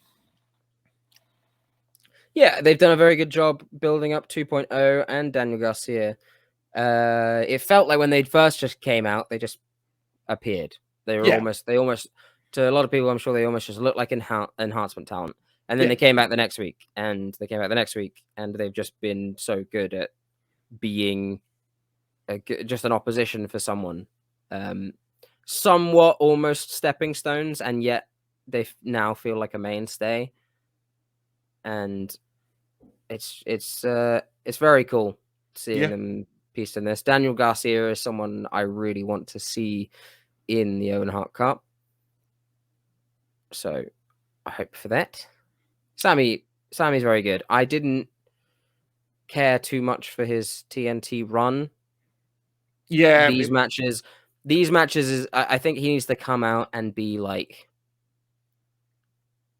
Yeah, they've done a very good job building up 2.0 and Daniel Garcia. It felt like when they first just came out, they just appeared. They almost, to a lot of people, I'm sure they almost just looked like enhancement talent. And then they came back the next week, and they've just been so good at being just an opposition for someone. Somewhat almost stepping stones, and yet they now feel like a mainstay. And it's very cool seeing them pieced in this. Daniel Garcia is someone I really want to see in the Owen Hart Cup, so I hope for that. Sammy's very good. I didn't care too much for his TNT run. Yeah, these matches is I think he needs to come out and be like,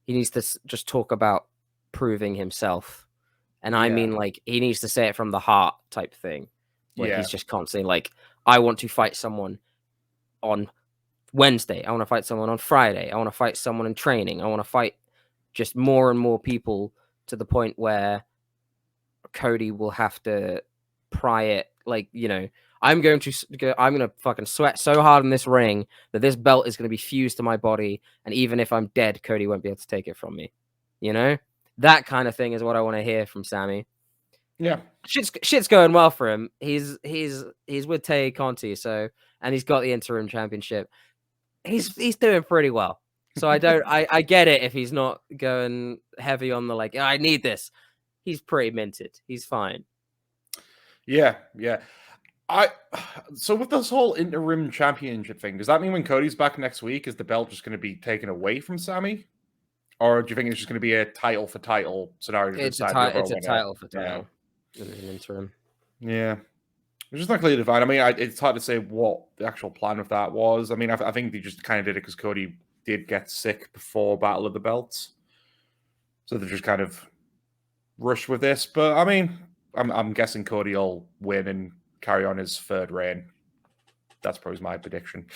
he needs to just talk about proving himself, and I mean, like, he needs to say it from the heart type thing, where he's just constantly like, I want to fight someone on Wednesday, I want to fight someone on Friday, I want to fight someone in training, I want to fight just more and more people, to the point where Cody will have to pry it, like, I'm going to fucking sweat so hard in this ring that this belt is going to be fused to my body, and even if I'm dead, Cody won't be able to take it from me. That kind of thing is what I want to hear from Sammy. Yeah, shit's going well for him. He's with Tay Conti, and he's got the interim championship. He's doing pretty well. So I get it if he's not going heavy on the like, I need this. He's pretty minted. He's fine. Yeah. So with this whole interim championship thing, does that mean when Cody's back next week, is the belt just going to be taken away from Sammy? Or do you think it's just going to be a title for title scenario? It's a title for title. Yeah. An interim. Yeah. It's just not clearly defined. I mean, it's hard to say what the actual plan of that was. I mean, I think they just kind of did it because Cody did get sick before Battle of the Belts. So they just kind of rushed with this. But, I mean, I'm guessing Cody will win and carry on his third reign. That's probably my prediction.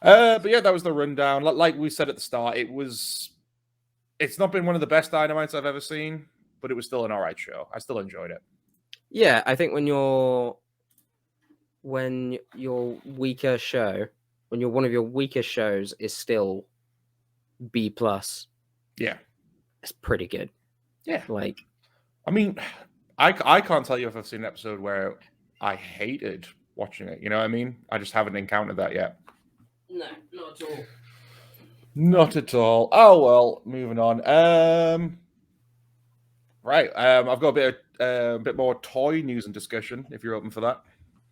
But yeah, that was the rundown. Like we said at the start, it's not been one of the best Dynamites I've ever seen, but it was still an all right show. I still enjoyed it. Yeah, I think when your weaker show, when you're one of your weaker shows is still B+. Yeah. It's pretty good. Yeah. Like, I mean, I can't tell you if I've seen an episode where I hated watching it. You know what I mean? I just haven't encountered that yet. No, not at all. Not at all. Oh, well, moving on. Right. I've got a bit more toy news and discussion. If you're open for that.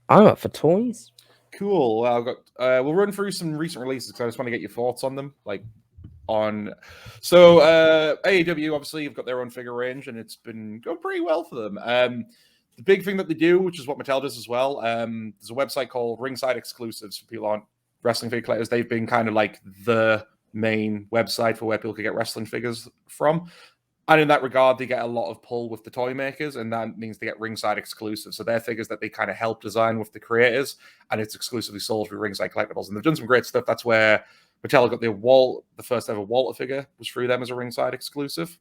I'm up for toys. Cool. Well, I've got. We'll run through some recent releases because I just want to get your thoughts on them. So AEW obviously have got their own figure range and it's been going pretty well for them. The big thing that they do, which is what Mattel does as well, there's a website called Ringside Exclusives for people who aren't wrestling figure collectors. They've been kind of like the main website for where people can get wrestling figures from. And in that regard, they get a lot of pull with the toy makers, and that means they get Ringside Exclusive. So they're figures that they kind of help design with the creators, and it's exclusively sold through Ringside Collectibles. And they've done some great stuff. That's where Mattel got the first ever Walter figure was through them as a Ringside exclusive.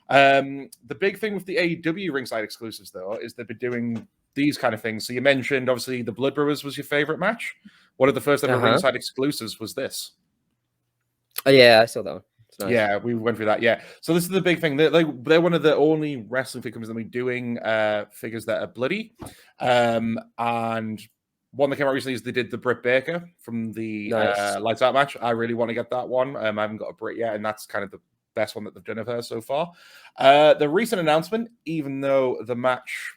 The big thing with the AEW Ringside exclusives, though, is they've been doing these kind of things. So you mentioned, obviously, the Blood Brothers was your favorite match. One of the first ever Ringside exclusives was this. Oh, yeah, I saw that one. Nice. Yeah, we went through that. Yeah, so this is the big thing. They're one of the only wrestling figure companies that be doing figures that are bloody. And one that came out recently is they did the Britt Baker from the Lights Out match. I really want to get that one. I haven't got a Britt yet, and that's kind of the best one that they've done of her so far. The recent announcement, even though the match,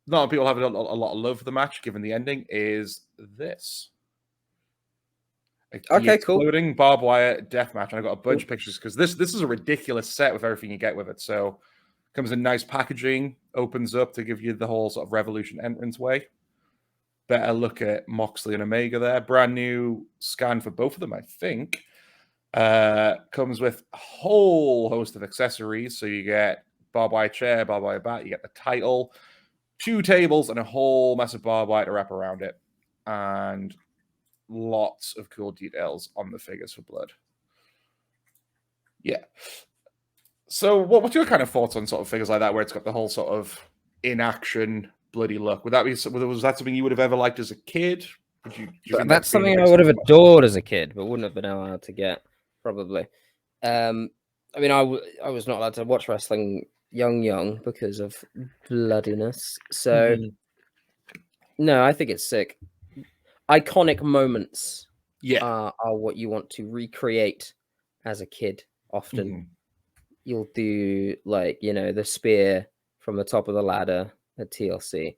not a lot of people have a lot of love for the match, given the ending, is this. Okay, cool. Exploding Barbed Wire Deathmatch. And I got a bunch of pictures because this is a ridiculous set with everything you get with it. So comes in nice packaging, opens up to give you the whole sort of Revolution entrance way. Better look at Moxley and Omega there. Brand new scan for both of them, I think. Comes with a whole host of accessories. So you get barbed wire chair, barbed wire bat, you get the title, 2 tables, and a whole mess of barbed wire to wrap around it. And lots of cool details on the figures for Blood. Yeah. So what's your kind of thoughts on sort of figures like that, where it's got the whole sort of in-action bloody look? Was that something you would have ever liked as a kid? That's something I would have adored as a kid, but wouldn't have been allowed to get, probably. I mean, I was not allowed to watch wrestling young because of bloodiness. So, no, I think it's sick. Iconic moments are what you want to recreate as a kid. Often you'll do, like, the spear from the top of the ladder at TLC.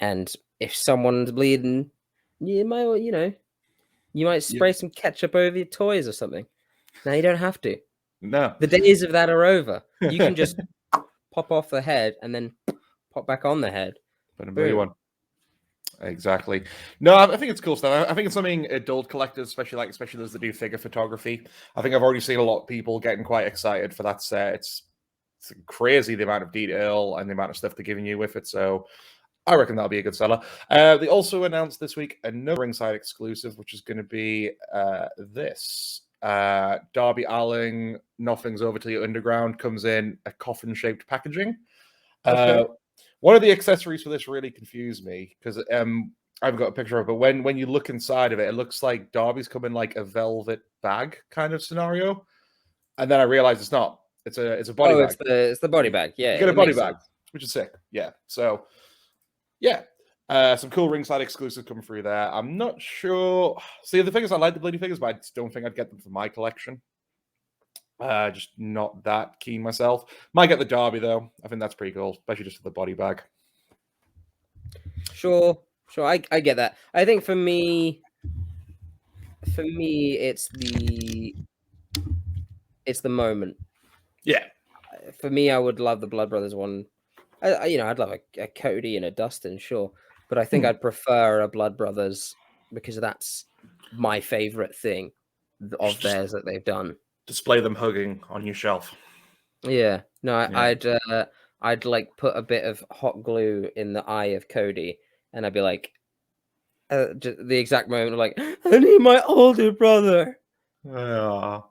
And if someone's bleeding, you might spray some ketchup over your toys or something. Now you don't have to. No. The days of that are over. You can just pop off the head and then pop back on the head. But a blue one. Exactly. No, I think it's cool stuff. I think it's something adult collectors, especially those that do figure photography. I think I've already seen a lot of people getting quite excited for that set. It's crazy the amount of detail and the amount of stuff they're giving you with it. So I reckon that'll be a good seller. They also announced this week another Ringside exclusive, which is going to be this. Darby Allin, Nothing's Over Till You're Underground, comes in a coffin-shaped packaging. Okay. One of the accessories for this really confused me because I haven't got a picture of it, but when you look inside of it, it looks like Darby's come in like a velvet bag kind of scenario. And then I realized it's not. It's a body bag. It's the body bag. Yeah. You get a body bag, which is sick. Yeah. So, yeah. Some cool Ringside exclusives coming through there. I'm not sure. See, the figures, I like the bloody figures, but I just don't think I'd get them for my collection. Just not that keen myself. Might get the Derby though. I think that's pretty cool, especially just for the body bag. Sure. I get that. I think for me, it's the moment. Yeah. For me, I would love the Blood Brothers one. I'd love a Cody and a Dustin, sure, but I think I'd prefer a Blood Brothers because that's my favorite thing of theirs that they've done. Display them hugging on your shelf. Yeah, no, I'd like put a bit of hot glue in the eye of Cody, and I'd be like, the exact moment of like, I need my older brother. Oh.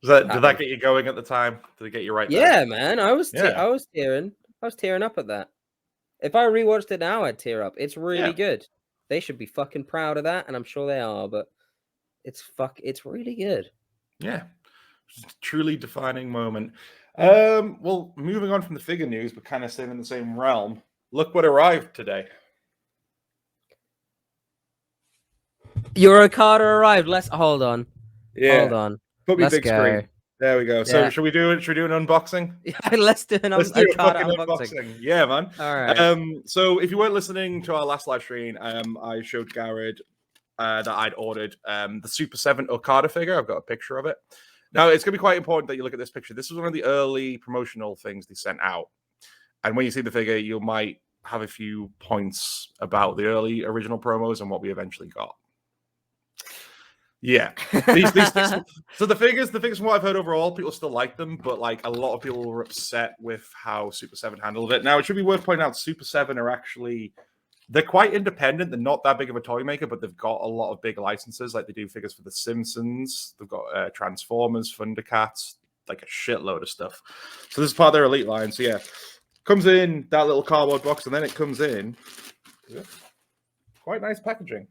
Did that get you going at the time? Did it get you right? Yeah, man, I was tearing up at that. If I rewatched it now, I'd tear up. It's really good. They should be fucking proud of that, and I'm sure they are. But it's really good. Yeah. Truly defining moment. Well, moving on from the figure news, but kind of staying in the same realm. Look what arrived today. Your Okada arrived. Let's hold on. Yeah. Hold on. Put me Let's big go. screen. There we go. So should we do it? Should we do an unboxing? Yeah, let's do an fucking unboxing. Yeah, man. All right. So if you weren't listening to our last live stream, I showed Garrod that I'd ordered the Super 7 Okada figure. I've got a picture of it. Now, it's going to be quite important that you look at this picture. This was one of the early promotional things they sent out. And when you see the figure, you might have a few points about the early original promos and what we eventually got. Yeah. These so the figures from what I've heard overall, people still like them, but like a lot of people were upset with how Super 7 handled it. Now, it should be worth pointing out Super 7 are actually... They're quite independent. They're not that big of a toy maker, but they've got a lot of big licenses. Like they do figures for The Simpsons. They've got Transformers, Thundercats, like a shitload of stuff. So this is part of their elite line. So yeah, comes in that little cardboard box, and then it comes in quite nice packaging.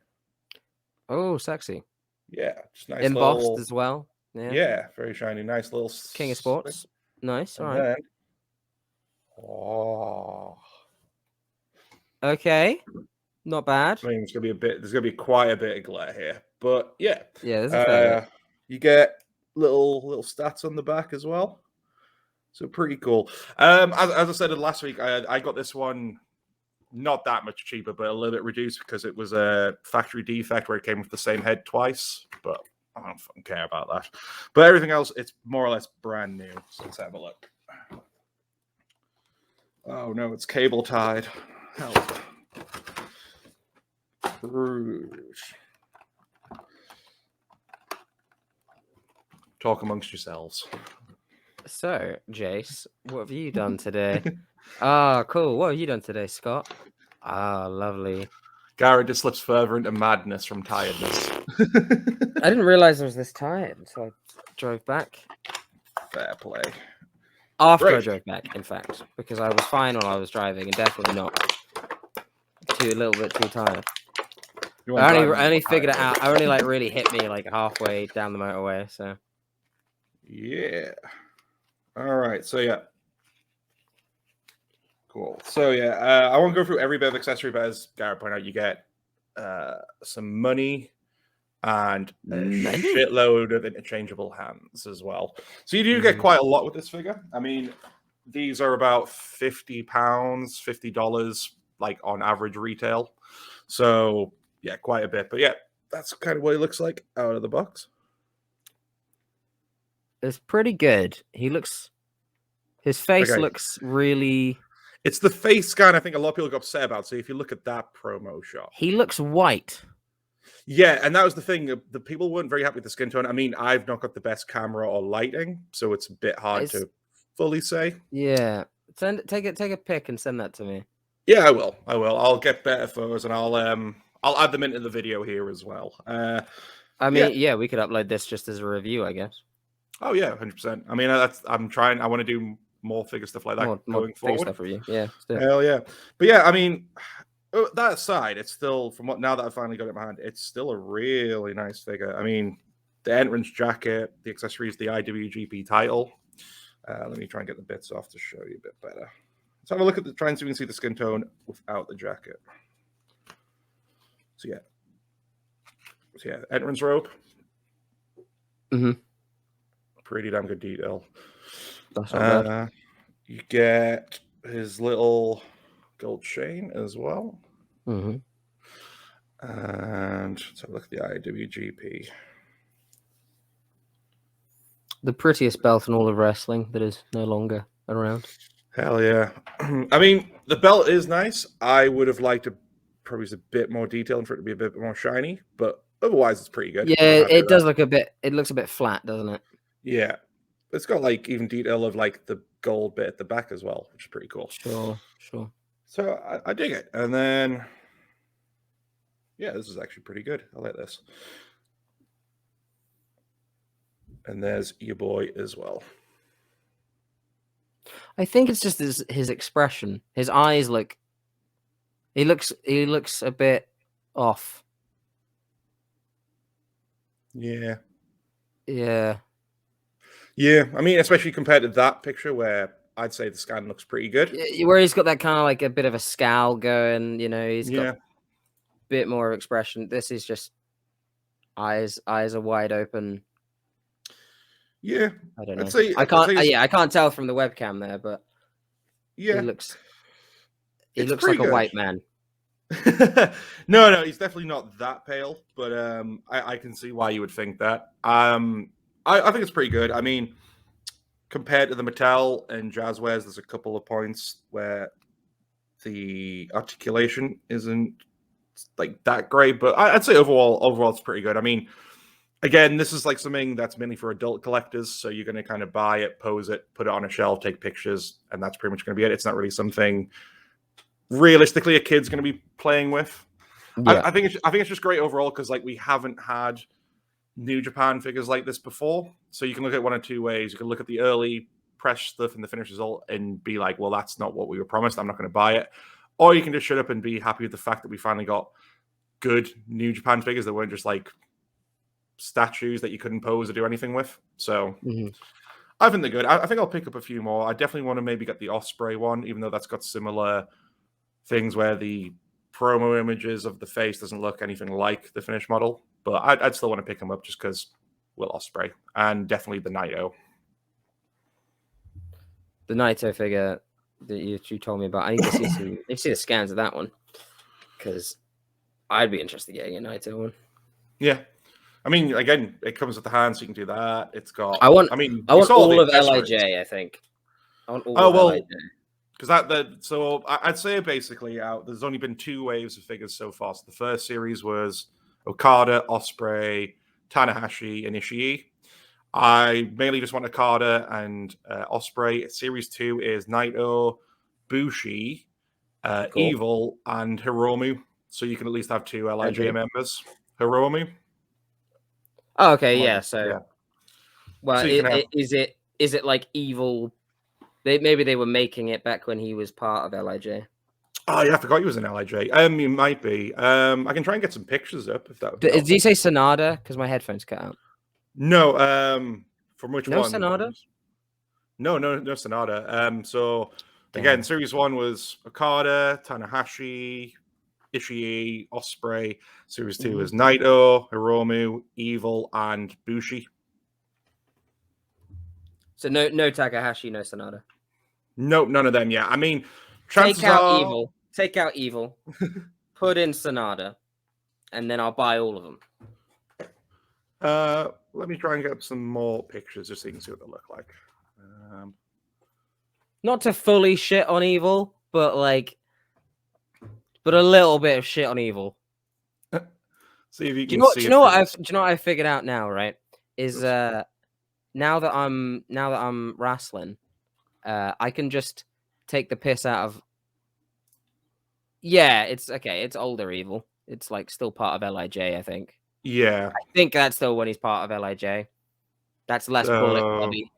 Oh, sexy. Yeah, just nice. Embossed little... as well. Yeah, very shiny. Nice little King of Sports. Nice. All right. Then... Oh. Okay, not bad. I mean, there's gonna be quite a bit of glare here, but yeah, you get little stats on the back as well, so pretty cool. As I said last week, I got this one not that much cheaper, but a little bit reduced because it was a factory defect where it came with the same head twice. But I don't fucking care about that. But everything else, it's more or less brand new. So let's have a look. Oh no, it's cable tied. Help. Rouge. Talk amongst yourselves. So, Jace, what have you done today? Cool. What have you done today, Scott? Lovely. Garrod just slips further into madness from tiredness. I didn't realize I was this tired until I drove back. Fair play. After I drove back, in fact, because I was fine while I was driving and definitely not a little bit too tired. I only figured it out. I only like really hit me like halfway down the motorway. So yeah. All right. So yeah. Cool. So yeah, I won't go through every bit of accessory, but as Garrod pointed out, you get some money and a shitload of interchangeable hands as well. So you do get quite a lot with this figure. I mean, these are about £50, $50, like on average retail. So yeah, quite a bit. But yeah, that's kind of what he looks like out of the box. It's pretty good. His face looks really... It's the face scan I think a lot of people got upset about. So if you look at that promo shot. He looks white. Yeah, and that was the thing. The people weren't very happy with the skin tone. I mean, I've not got the best camera or lighting, so it's a bit hard to fully say. Yeah. Take a pic and send that to me. Yeah, I will. I'll get better photos and I'll add them into the video here as well. I mean, yeah, we could upload this just as a review, I guess. Oh yeah, 100%. I mean, I want to do more figure stuff like that going forward. Stuff for you. Yeah. Hell yeah. But yeah, I mean, that aside, it's still, now that I finally got it in my hand, it's still a really nice figure. I mean, the entrance jacket, the accessories, the IWGP title. Let me try and get the bits off to show you a bit better. Let's have a look at try and see if we can see the skin tone without the jacket. So yeah, entrance rope. Pretty damn good detail. That's not bad. You get his little gold chain as well. And let's have a look at the IWGP. The prettiest belt in all of wrestling that is no longer around. Hell yeah. I mean, the belt is nice. I would have liked to probably use a bit more detail and for it to be a bit more shiny, but otherwise it's pretty good. Yeah, it does look it looks a bit flat, doesn't it? Yeah. It's got like even detail of like the gold bit at the back as well, which is pretty cool. Sure. So I dig it. And then, yeah, this is actually pretty good. I like this. And there's your boy as well. I think it's just his expression. His eyes look... He looks a bit off. Yeah. Yeah. Yeah, I mean, especially compared to that picture where I'd say the scan looks pretty good. Where he's got that kind of like a bit of a scowl going, he's got a bit more of expression. This is just eyes are wide open. Yeah, I don't know. I can't tell from the webcam there, but yeah, he looks like a white man. No, he's definitely not that pale, but I can see why you would think that. I think it's pretty good. I mean, compared to the Mattel and Jazzwares, there's a couple of points where the articulation isn't like that great, but I'd say overall it's pretty good. I mean, again, this is like something that's mainly for adult collectors, so you're going to kind of buy it, pose it, put it on a shelf, take pictures, and that's pretty much going to be it. It's not really something realistically a kid's going to be playing with. Yeah. I think it's just great overall because like we haven't had New Japan figures like this before, so you can look at it one of two ways. You can look at the early press stuff and the finished result and be like, well, that's not what we were promised, I'm not going to buy it. Or you can just shut up and be happy with the fact that we finally got good New Japan figures that weren't just like statues that you couldn't pose or do anything with. So I think they're good. I think I'll pick up a few more. I definitely want to maybe get the Ospreay one, even though that's got similar things where the promo images of the face doesn't look anything like the finished model. But I'd still want to pick him up just because Will Ospreay, and definitely the Naito. The Naito figure that you told me about, I need to see the scans of that one because I'd be interested in getting a Naito one. Yeah, I mean, again, it comes with the hand, so you can do that. It's got. I want all of LIJ. I think. I want all of LIJ. Because so I'd say basically there's only been 2 waves of figures so far. So the first series was Okada, Ospreay, Tanahashi, and Ishii. I mainly just want Okada and Ospreay. Series 2 is Naito, Bushi, cool. Evil, and Hiromu. So you can at least have 2 LIJ members. Hiromu. Oh, okay, yeah. So, well, so is it like Evil? Maybe they were making it back when he was part of LIJ. Oh yeah, I forgot he was in LIJ. He might be. I can try and get some pictures up if that would be helpful. Did you say Sonada? Because my headphones cut out. No. From which one? No Sonada. No Sonada. So again, Series 1 was Okada, Tanahashi, Ishii, Ospreay. Series 2 is Naito, Hiromu, Evil, and Bushi. So no Takahashi, no Sonada. Nope, none of them. Yeah, I mean, take out Evil, put in Sonada, and then I'll buy all of them. Let me try and get up some more pictures just so you can see what they look like. Not to fully shit on Evil, but a little bit of shit on Evil. See if you can see. Do you know what I figured out now? Right, is now that I'm wrestling, I can just take the piss out of. Yeah, it's okay. It's older Evil. It's like still part of LIJ, I think. Yeah, I think that's still when he's part of LIJ. That's less bullet clubby.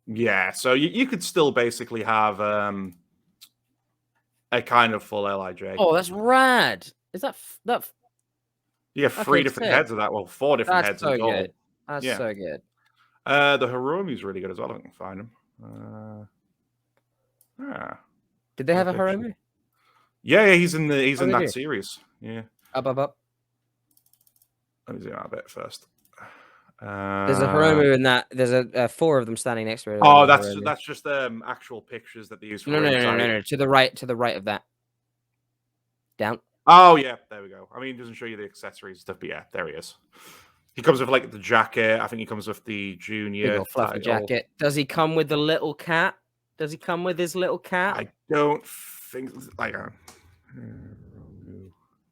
Yeah, so you could still basically have a kind of full LIJ. Oh, that's rad! Is that? You have 3 different heads of that. Well, 4 different heads. That's so good. That's so good. The Hiromu's really good as well. I can find him. Did they have a Hiromu? Yeah, he's in that series. Yeah. Up. Let me zoom out a bit first. There's a Hiromu in that. There's 4 of them standing next to it. Oh, that's just actual pictures that they use. For no. To the right of that. Down. Oh yeah, there we go. I mean, it doesn't show you the accessories and stuff, but yeah, there he is. He comes with like the jacket. I think he comes with the junior fluffy jacket. Does he come with the little cat? Does he come with his little cat? I don't think.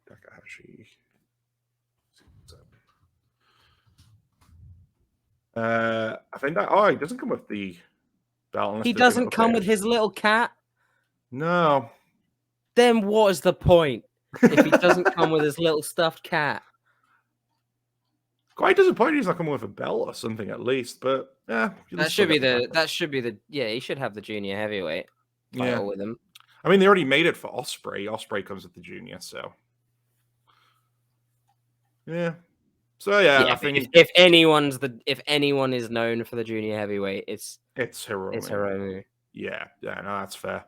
Takahashi. I think that. Oh, he doesn't come with the belt. He doesn't come with his little cat. No. Then what is the point if he doesn't come with his little stuffed cat? Quite disappointed he's not coming with a belt or something at least, but yeah. That should be the he should have the junior heavyweight title with him. I mean, they already made it for Ospreay. Ospreay comes with the junior, so yeah. So yeah, I think if anyone is known for the junior heavyweight, it's Hiromu. It's Hiromu. Yeah, no, that's fair.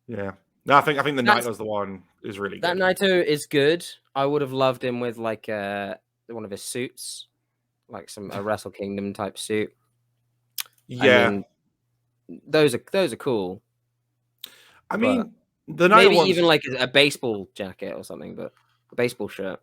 Yeah. No, I think the Naito's the one is really good. That Naito is good. I would have loved him with like one of his suits. like a Wrestle Kingdom type suit. Yeah, I mean, those are cool. I mean, the Nia maybe ones, even like a baseball jacket or something, but a baseball shirt.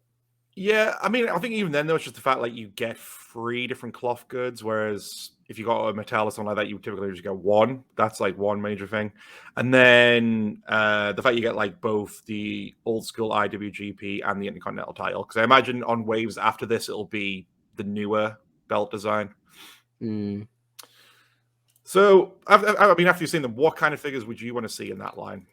Yeah, I mean, I think even then, though, it's just the fact like you get 3 different cloth goods, whereas if you got a metal or something like that, you typically just get 1. That's like one major thing. And then the fact you get like both the old school IWGP and the Intercontinental title, because I imagine on waves after this, it'll be the newer belt design. So, I mean, after you've seen them, what kind of figures would you want to see in that line?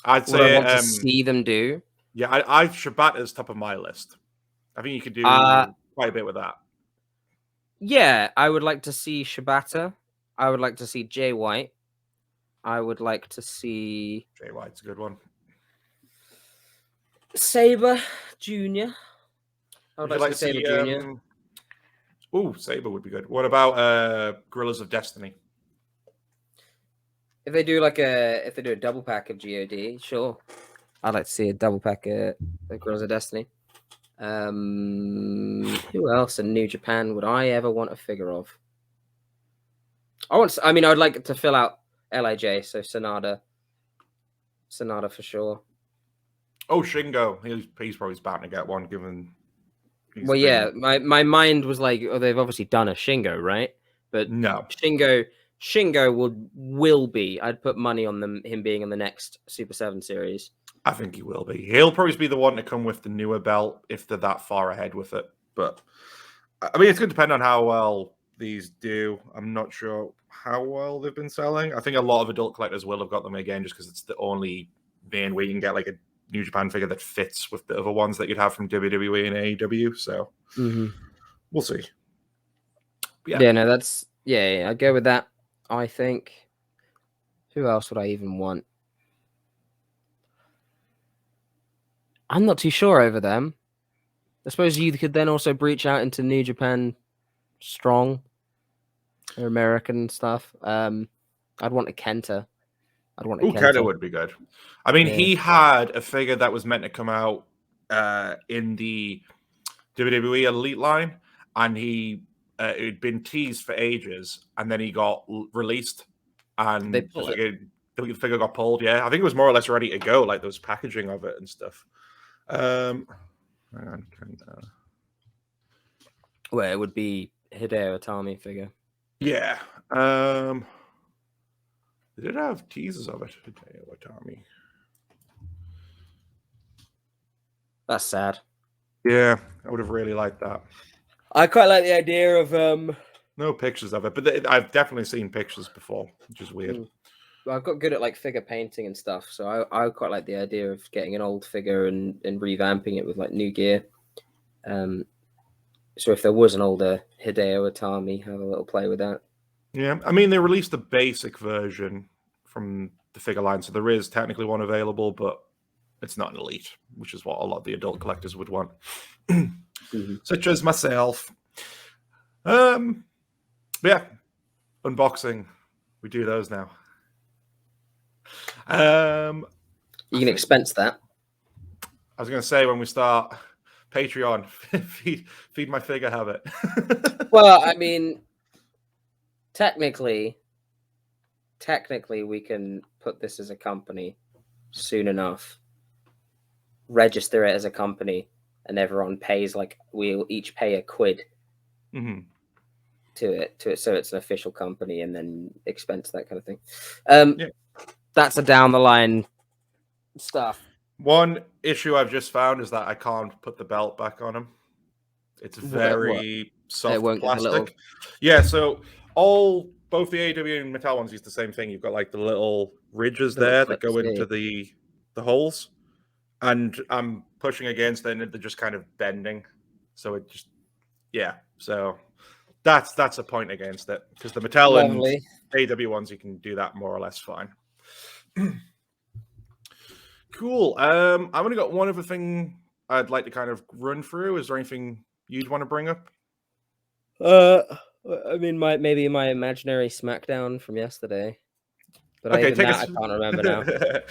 I'd say what I want to see them do. Yeah, I Shibata's top of my list. I think you could do quite a bit with that. Yeah, I would like to see Shibata. I would like to see Jay White. I would like to see Jay White's a good one. Sabre Jr. I would like to see Sabre Jr. Oh, Sabre would be good. What about Gorillas of Destiny? If they do a double pack of GOD, sure. I'd like to see a double pack of Gorillas of Destiny. Who else in New Japan would I ever want a figure of? I mean, I'd like to fill out LIJ, so Sonata for sure. Oh, Shingo. He's probably bound to get one, given. Yeah, my mind was like, oh, they've obviously done a Shingo, right? But no, Shingo will be. I'd put money on him being in the next Super 7 series. I think he will be. He'll probably be the one to come with the newer belt if they're that far ahead with it. But I mean, it's going to depend on how well these do. I'm not sure how well they've been selling. I think a lot of adult collectors will have got them again just because it's the only main way you can get like a New Japan figure that fits with the other ones that you'd have from WWE and AEW. So we'll see. Yeah, no, that's I'd go with that. I think. Who else would I even want? I'm not too sure over them. I suppose you could then also breach out into New Japan Strong or American stuff. I'd want a Kenta. Kenta would be good. I mean, he had a figure that was meant to come out in the WWE Elite line, and it'd been teased for ages, and then he got released, and the figure got pulled. Yeah, I think it was more or less ready to go. Like there was packaging of it and stuff. Hang on. Well, it would be Hideo Itami figure. Yeah. They did have teasers of it. Hideo Itami. That's sad. Yeah, I would have really liked that. I quite like the idea of no pictures of it, but I've definitely seen pictures before, which is weird. Well, I've got good at like figure painting and stuff, so I quite like the idea of getting an old figure and revamping it with like new gear. So if there was an older Hideo Itami, have a little play with that. Yeah, I mean they released the basic version from the figure line, so there is technically one available, but it's not an elite, which is what a lot of the adult collectors would want, such as myself. Yeah, unboxing. We do those now. You can expense that. I was going to say when we start Patreon, feed my figure habit. Well, I mean, technically, we can put this as a company soon enough. Register it as a company, and everyone pays we'll each pay £1 to it, so it's an official company, and then expense that kind of thing. That's a down the line stuff. One issue I've just found is that I can't put the belt back on him. It's very soft plastic. Yeah, so both the AEW and Mattel ones use the same thing. You've got like the little ridges there that go into the holes, and I'm pushing against it, and they're just kind of bending. So it just so that's a point against it, because the Mattel and AEW ones you can do that more or less fine. Cool. I've only got one other thing I'd like to kind of run through. Is there anything you'd want to bring up? I mean, maybe my imaginary Smackdown from yesterday. But okay, I can't remember now. I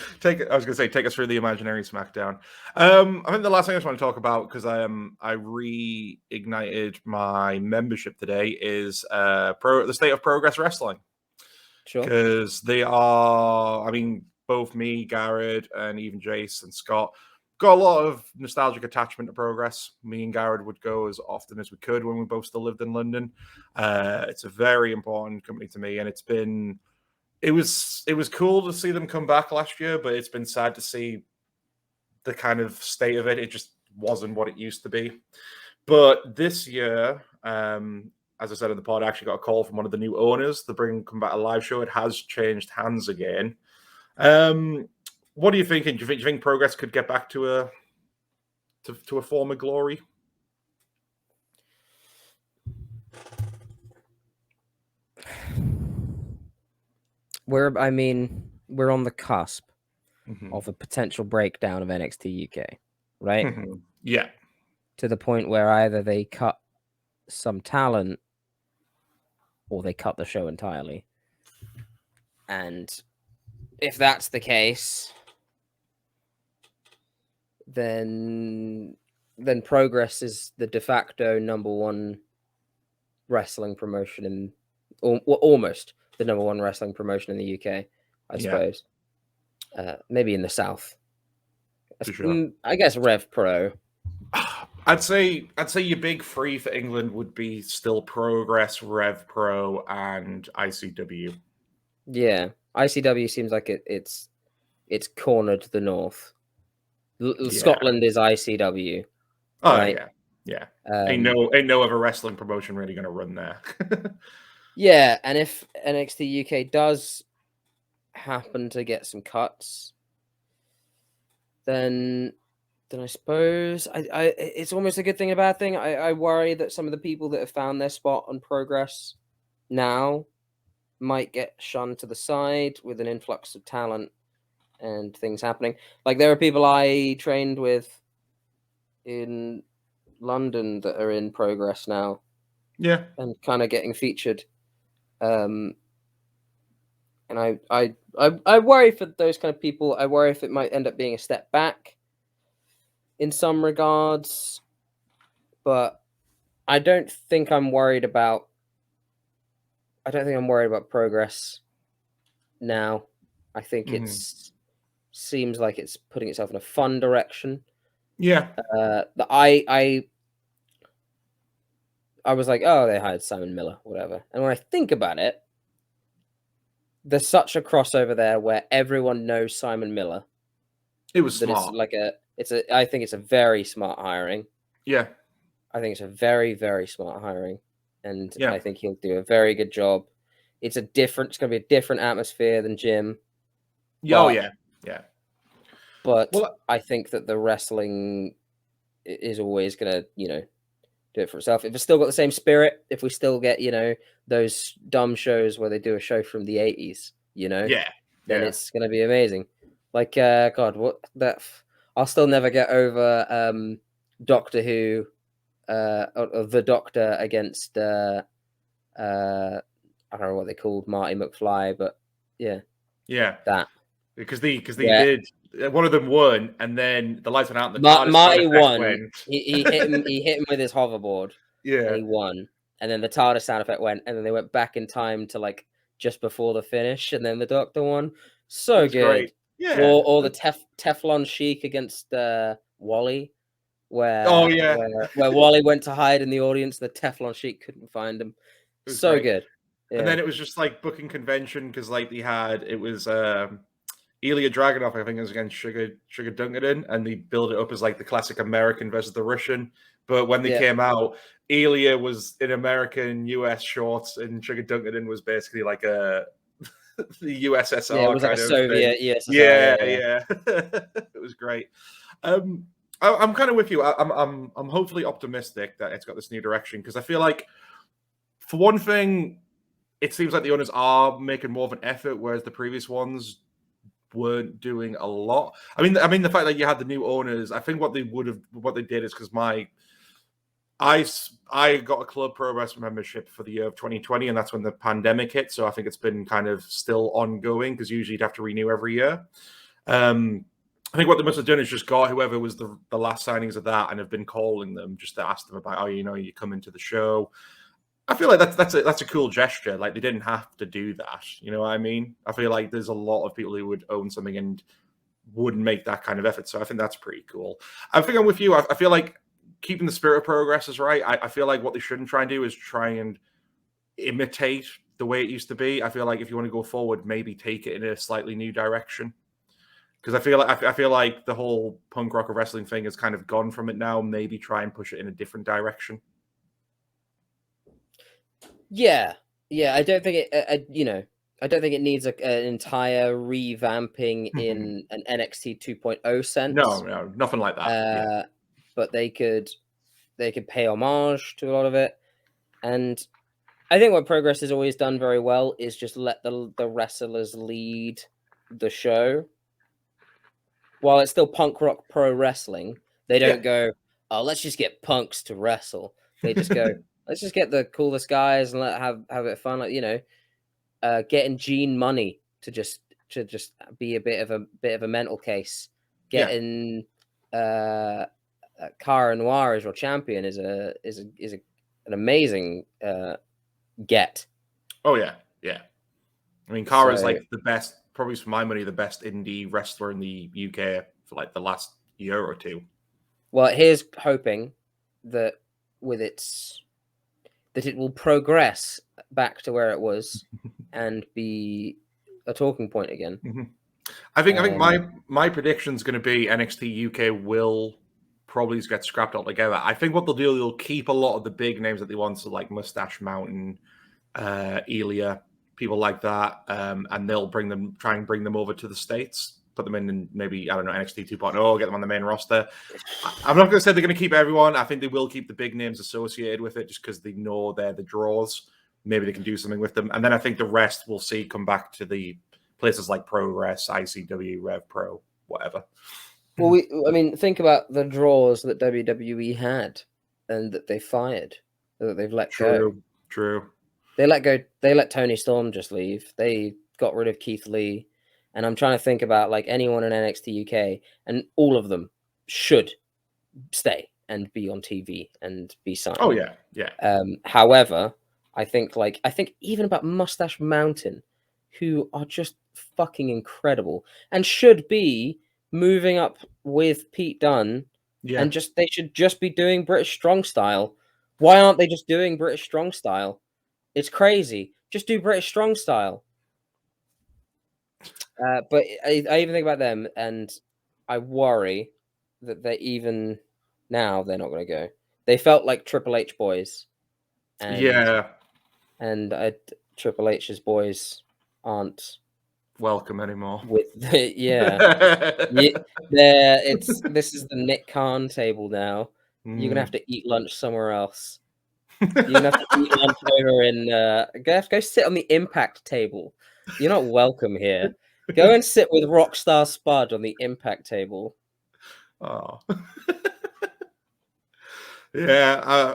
was going to say, take us through the imaginary SmackDown. I think the last thing I just want to talk about, because I reignited my membership today, is the State of Progress Wrestling. Sure. Because they are, I mean, both me, Garrod, and even Jace and Scott got a lot of nostalgic attachment to Progress. Me and Garrod would go as often as we could when we both still lived in London. It's a very important company to me, and it was cool to see them come back last year, but it's been sad to see the kind of state of it. It just wasn't what it used to be. But this year, as I said in the pod, I actually got a call from one of the new owners to come back a live show. It has changed hands again. What are you thinking? Do you think Progress could get back to a former glory? We're on the cusp of a potential breakdown of NXT UK, right? Yeah. To the point where either they cut some talent or they cut the show entirely. And if that's the case, then Progress is the de facto number one wrestling promotion almost the number one wrestling promotion in the UK, I suppose. Maybe in the South. For sure. I guess Rev Pro. I'd say your big three for England would be still Progress, Rev Pro, and ICW. Yeah, ICW seems like it's cornered the north. Scotland is ICW. Oh right? yeah. Ain't no other wrestling promotion really going to run there. Yeah, and if NXT UK does happen to get some cuts, then I suppose it's almost a good thing, a bad thing. I worry that some of the people that have found their spot on Progress now might get shunned to the side with an influx of talent and things happening. Like, there are people I trained with in London that are in Progress now. Yeah. And kind of getting featured. And I worry for those kind of people. I worry if it might end up being a step back in some regards, but I don't think I'm worried about Progress now. I think it's seems like it's putting itself in a fun direction. Yeah. I was like, oh, they hired Simon Miller, whatever. And when I think about it, there's such a crossover there where everyone knows Simon Miller. It was smart. I think it's a very smart hiring. Yeah. I think it's a very, very smart hiring. And I think he'll do a very good job. It's going to be a different atmosphere than Jim. Yeah. But I think that the wrestling is always going to, do it for itself. If it's still got the same spirit, if we still get, those dumb shows where they do a show from the 80s, then it's going to be amazing. Like, God, I'll still never get over Doctor Who, or the Doctor against, I don't know what they called, Marty McFly, but yeah. That. Because they did. One of them won, and then the lights went out. And the Marty won. He hit him. He hit him with his hoverboard. Yeah, and he won. And then the TARDIS sound effect went, and then they went back in time to like just before the finish, and then the Doctor won. So good. Great. Yeah. Or the Teflon Sheik against Wally, where Wally went to hide in the audience. The Teflon Sheik couldn't find him. So great. Good. Yeah. And then it was just like booking convention because like it was. Ilya Dragunov, I think, is against Sugar Dunkerton, and they build it up as like the classic American versus the Russian. But when they came out, Ilya was in American US shorts, and Sugar Dunkerton was basically like the USSR. Yeah, it was like a Soviet USSR. Yeah. It was great. I'm kind of with you. I'm hopefully optimistic that it's got this new direction because I feel like, for one thing, it seems like the owners are making more of an effort, whereas the previous ones weren't doing a lot. I mean, the fact that you had the new owners, I think what they did is because I got a Club Progress membership for the year of 2020, and that's when the pandemic hit. So I think it's been kind of still ongoing because usually you'd have to renew every year. I think what they must have done is just got whoever was the last signings of that and have been calling them just to ask them about, you come into the show. I feel like that's a cool gesture. Like they didn't have to do that. You know what I mean? I feel like there's a lot of people who would own something and wouldn't make that kind of effort. So I think that's pretty cool. I think I'm with you. I feel like keeping the spirit of progress is right. I feel like what they shouldn't try and do is try and imitate the way it used to be. I feel like if you want to go forward, maybe take it in a slightly new direction. Because I feel like the whole punk rock of wrestling thing has kind of gone from it now. Maybe try and push it in a different direction. Yeah. I don't think it. I don't think it needs an entire revamping in an NXT 2.0 sense. No, nothing like that. But they could pay homage to a lot of it, and I think what Progress has always done very well is just let the wrestlers lead the show. While it's still punk rock pro wrestling, they don't go, "Oh, let's just get punks to wrestle." They just go, "Let's just get the coolest guys and have it fun." Like getting Gene Money to just be a bit of a mental case. Getting Cara Noir as your champion is an amazing get. Oh yeah. I mean, Cara's like the best, probably for my money, the best indie wrestler in the UK for like the last year or two. Well, here's hoping that that it will progress back to where it was and be a talking point again. Mm-hmm. I think my prediction is going to be NXT UK will probably get scrapped altogether. I think what they'll do, they'll keep a lot of the big names that they want, so like Mustache Mountain, Elia, people like that, and they'll try and bring them over to the States, put them in maybe, I don't know, NXT 2.0, get them on the main roster. I'm not going to say they're going to keep everyone. I think they will keep the big names associated with it just because they know they're the draws. Maybe they can do something with them. And then I think the rest we'll see come back to the places like Progress, ICW, Rev Pro, whatever. Well, think about the draws that WWE had and that they fired, that they've let go. True. They let Tony Storm just leave. They got rid of Keith Lee. And I'm trying to think about like anyone in NXT UK, and all of them should stay and be on TV and be signed. Oh yeah. However, I think even about Mustache Mountain, who are just fucking incredible and should be moving up with Pete Dunne, and they should just be doing British Strong Style. Why aren't they just doing British Strong Style? It's crazy. Just do British Strong Style. But I even think about them, and I worry that they're not going to go. They felt like Triple H boys. And Triple H's boys aren't welcome anymore. This is the Nick Khan table now. You're gonna have to eat lunch somewhere else. You're gonna have to eat lunch over in. Go sit on the Impact table. You're not welcome here. Go and sit with Rockstar Spud on the Impact table. Oh. Yeah,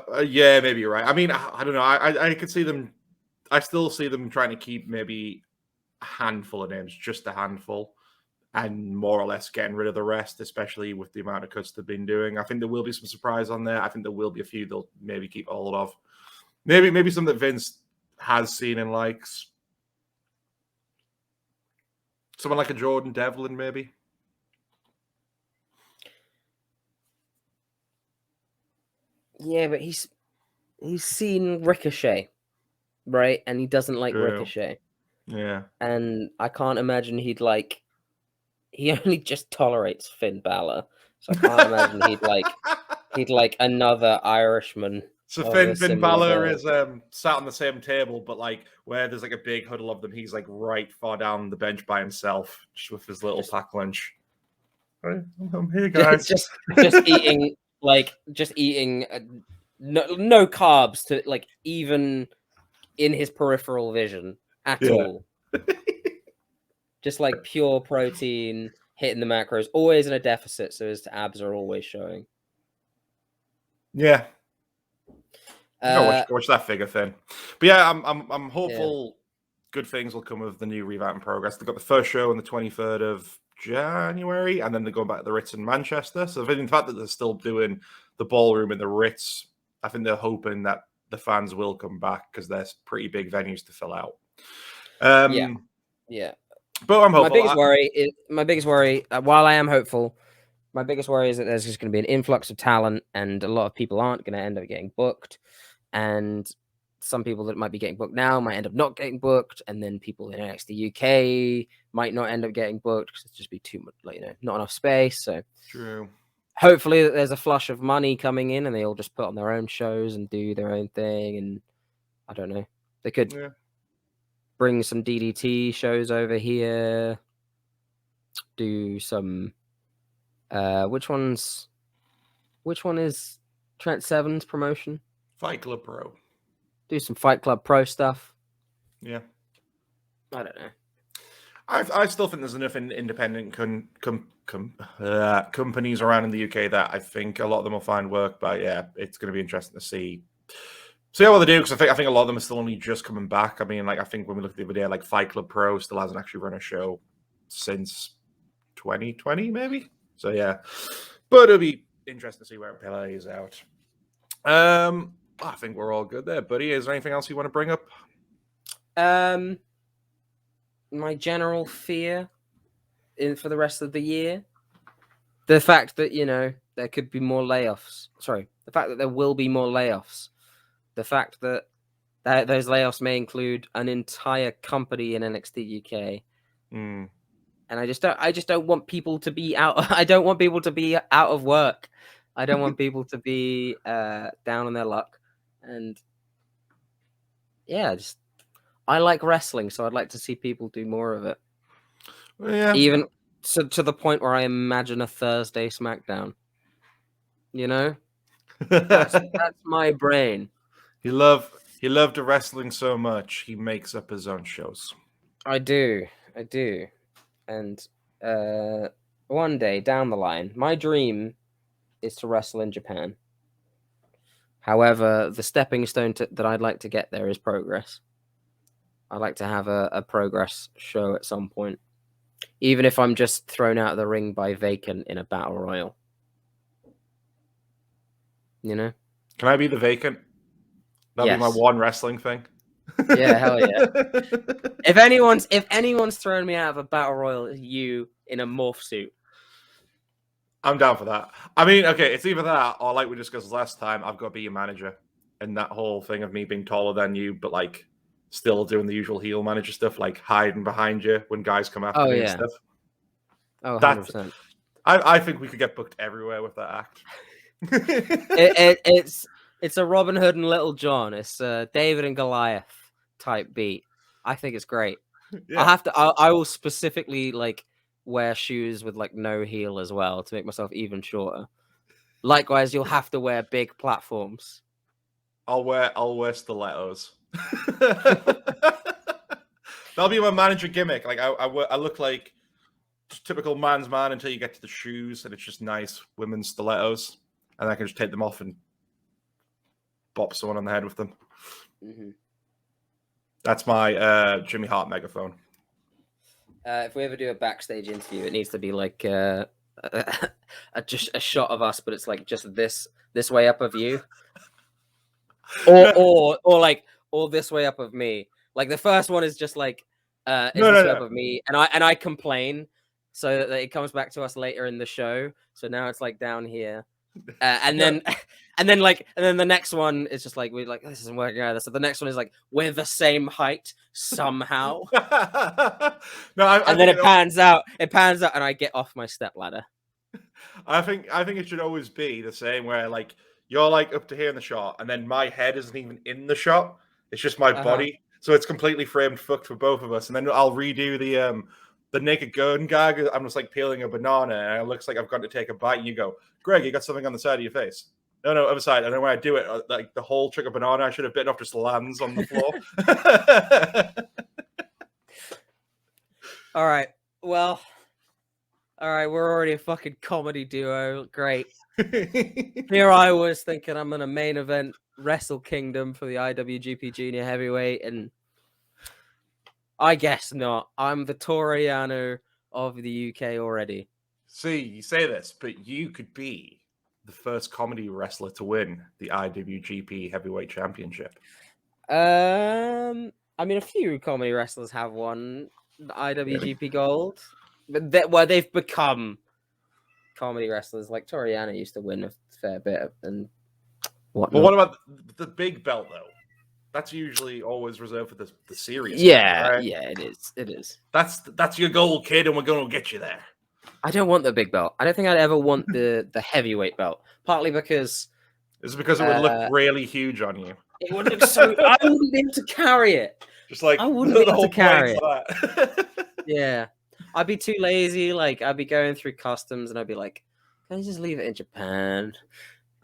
maybe you're right. I mean, I don't know. I could see them. I still see them trying to keep maybe a handful of names, just a handful, and more or less getting rid of the rest, especially with the amount of cuts they've been doing. I think there will be some surprise on there. I think there will be a few they'll maybe keep a hold of. Maybe some that Vince has seen and likes. Someone like a Jordan Devlin, maybe. Yeah, but he's seen Ricochet, right? And he doesn't like Ricochet. Yeah. And I can't imagine he only just tolerates Finn Balor. So I can't imagine he'd like another Irishman. So Finn Balor is sat on the same table, but like where there's like a big huddle of them, he's like right far down the bench by himself, just with his little pack lunch. Right, I'm here, guys. just eating no carbs to like even in his peripheral vision at all. Just like pure protein, hitting the macros, always in a deficit, so his abs are always showing. Yeah. Go watch that figure thing. But yeah, I'm hopeful good things will come of the new revamp in progress. They've got the first show on the 23rd of January, and then they're going back to the Ritz in Manchester. So in the fact that they're still doing the ballroom in the Ritz, I think they're hoping that the fans will come back because they're pretty big venues to fill out. Yeah. But I'm hopeful. My biggest worry, while I am hopeful, my biggest worry is that there's just going to be an influx of talent, and a lot of people aren't going to end up getting booked, and some people that might be getting booked now might end up not getting booked, and then people in NXT UK might not end up getting booked because it's just be too much, not enough space. So true. Hopefully there's a flush of money coming in, and they all just put on their own shows and do their own thing. And I don't know, they could bring some DDT shows over here. Do some. Which one is Trent Seven's promotion? Fight Club Pro. Do some Fight Club Pro stuff. Yeah. I don't know. I still think there's enough independent companies around in the UK that I think a lot of them will find work. But yeah, it's going to be interesting to see how they do, because I think a lot of them are still only just coming back. I mean, I think when we look at the other day, Fight Club Pro still hasn't actually run a show since 2020, maybe. So yeah, but it'll be interesting to see where it plays out. I think we're all good there, buddy. Is there anything else you want to bring up? My general fear for the rest of the year, the fact that there could be more layoffs. Sorry, the fact that there will be more layoffs. The fact that those layoffs may include an entire company in NXT UK. And I just don't want people to be out. I don't want people to be out of work. I don't want people to be down on their luck. And yeah, I like wrestling, so I'd like to see people do more of it. Yeah. Even to the point where I imagine a Thursday Smackdown. That's my brain. He loved the wrestling so much he makes up his own shows. I do. And one day down the line, my dream is to wrestle in Japan. However, the stepping stone that I'd like to get there is Progress. I'd like to have a Progress show at some point, even if I'm just thrown out of the ring by Vacant in a battle royal. Can I be the Vacant? That'll be my one wrestling thing. Yeah, hell yeah. If anyone's thrown me out of a battle royal, it's you in a morph suit. I'm down for that. I mean, okay, it's either that or, like we discussed last time, I've got to be your manager. And that whole thing of me being taller than you, but still doing the usual heel manager stuff, hiding behind you when guys come after me and stuff. Oh, 100%. I think we could get booked everywhere with that act. It's a Robin Hood and Little John. It's a David and Goliath type beat. I think it's great. Yeah. I will specifically wear shoes with no heel as well to make myself even shorter. Likewise, you'll have to wear big platforms. I'll wear stilettos. That'll be my manager gimmick. I look like typical man's man until you get to the shoes, and it's just nice women's stilettos, and I can just take them off and bop someone on the head with them. Mm-hmm. That's my Jimmy Hart megaphone. If we ever do a backstage interview, it needs to be just a shot of us, but it's just this way up of you, or this way up of me. The first one is just this way up of me, and I complain so that it comes back to us later in the show. So now it's down here. And then the next one is just we're this isn't working either. So the next one is we're the same height somehow. Then it pans out, and I get off my step ladder. I think it should always be the same, where you're up to here in the shot, and then my head isn't even in the shot. It's just my body, so it's completely framed fucked for both of us. And then I'll redo the naked gun gag. I'm just peeling a banana, and it looks like I've got to take a bite, and you go, Greg, you got something on the side of your face. No, other side. And then when I do it, the whole chunk of banana I should have bitten off just lands on the floor. All right. Well, we're already a fucking comedy duo. Great. Here I was thinking I'm in a main event Wrestle Kingdom for the IWGP Junior Heavyweight, and I guess not. I'm the Toriano of the UK already. See, you say this, but you could be the first comedy wrestler to win the IWGP Heavyweight Championship. I mean, a few comedy wrestlers have won the IWGP Gold, but they've become comedy wrestlers. Like Toriano used to win a fair bit and whatnot. But what about the big belt though? That's usually always reserved for the series. Yeah, right? yeah, it is. It is. That's your goal, kid, and we're going to get you there. I don't want the big belt. I don't think I'd ever want the heavyweight belt. Partly because it would look really huge on you. It would look so. I wouldn't be able to carry it. Just like I wouldn't be able to carry it. Yeah, I'd be too lazy. Like I'd be going through customs, and I'd be like, "Can I just leave it in Japan?"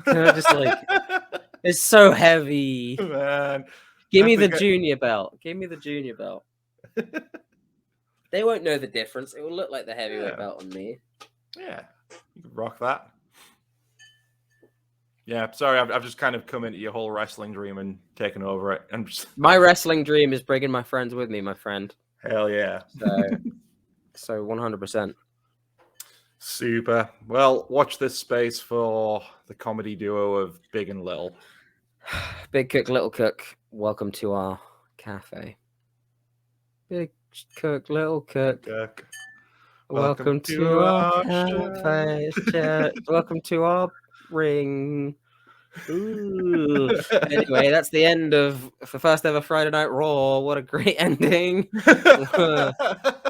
Can I just like? It's so heavy. Man, give me the junior belt. Give me the junior belt. They won't know the difference. It will look like the heavyweight belt on me. Yeah, you can rock that. Yeah, sorry, I've just kind of come into your whole wrestling dream and taken over it. My wrestling dream is bringing my friends with me, my friend. Hell yeah. So 100%. Super. Well, watch this space for the comedy duo of Big and Little. Big Cook, Little Cook, welcome to our cafe. Big Cook, Little Cook. Welcome to our cafe. Welcome to our ring. Ooh. Anyway, that's the end of the first ever Friday Night Raw. What a great ending.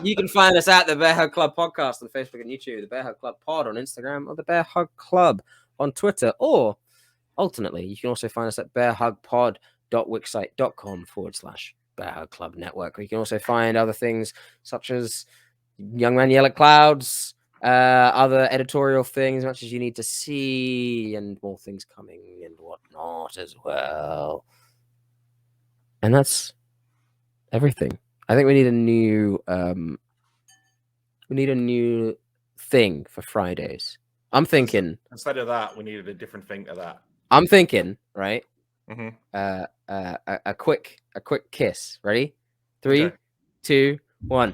You can find us at the Bearhug Club Podcast on Facebook and YouTube, the Bearhug Club Pod on Instagram, or the Bearhug Club on Twitter. Or alternately, you can also find us at bearhugpod.wixsite.com/Bearhug Club Network, where you can also find other things such as Young Man Yell at Clouds, other editorial things, much as you need to see, and more things coming and whatnot as well. And that's everything. I think we need a new thing for Fridays. I'm thinking instead of that, we needed a different thing to that. I'm thinking, right? Mm-hmm. A quick kiss. Ready? 3, 2, 1.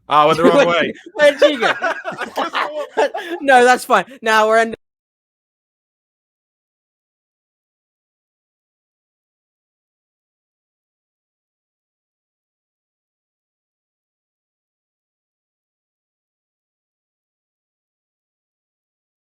I went the wrong way. Where'd you go? No, that's fine. Now we're ending.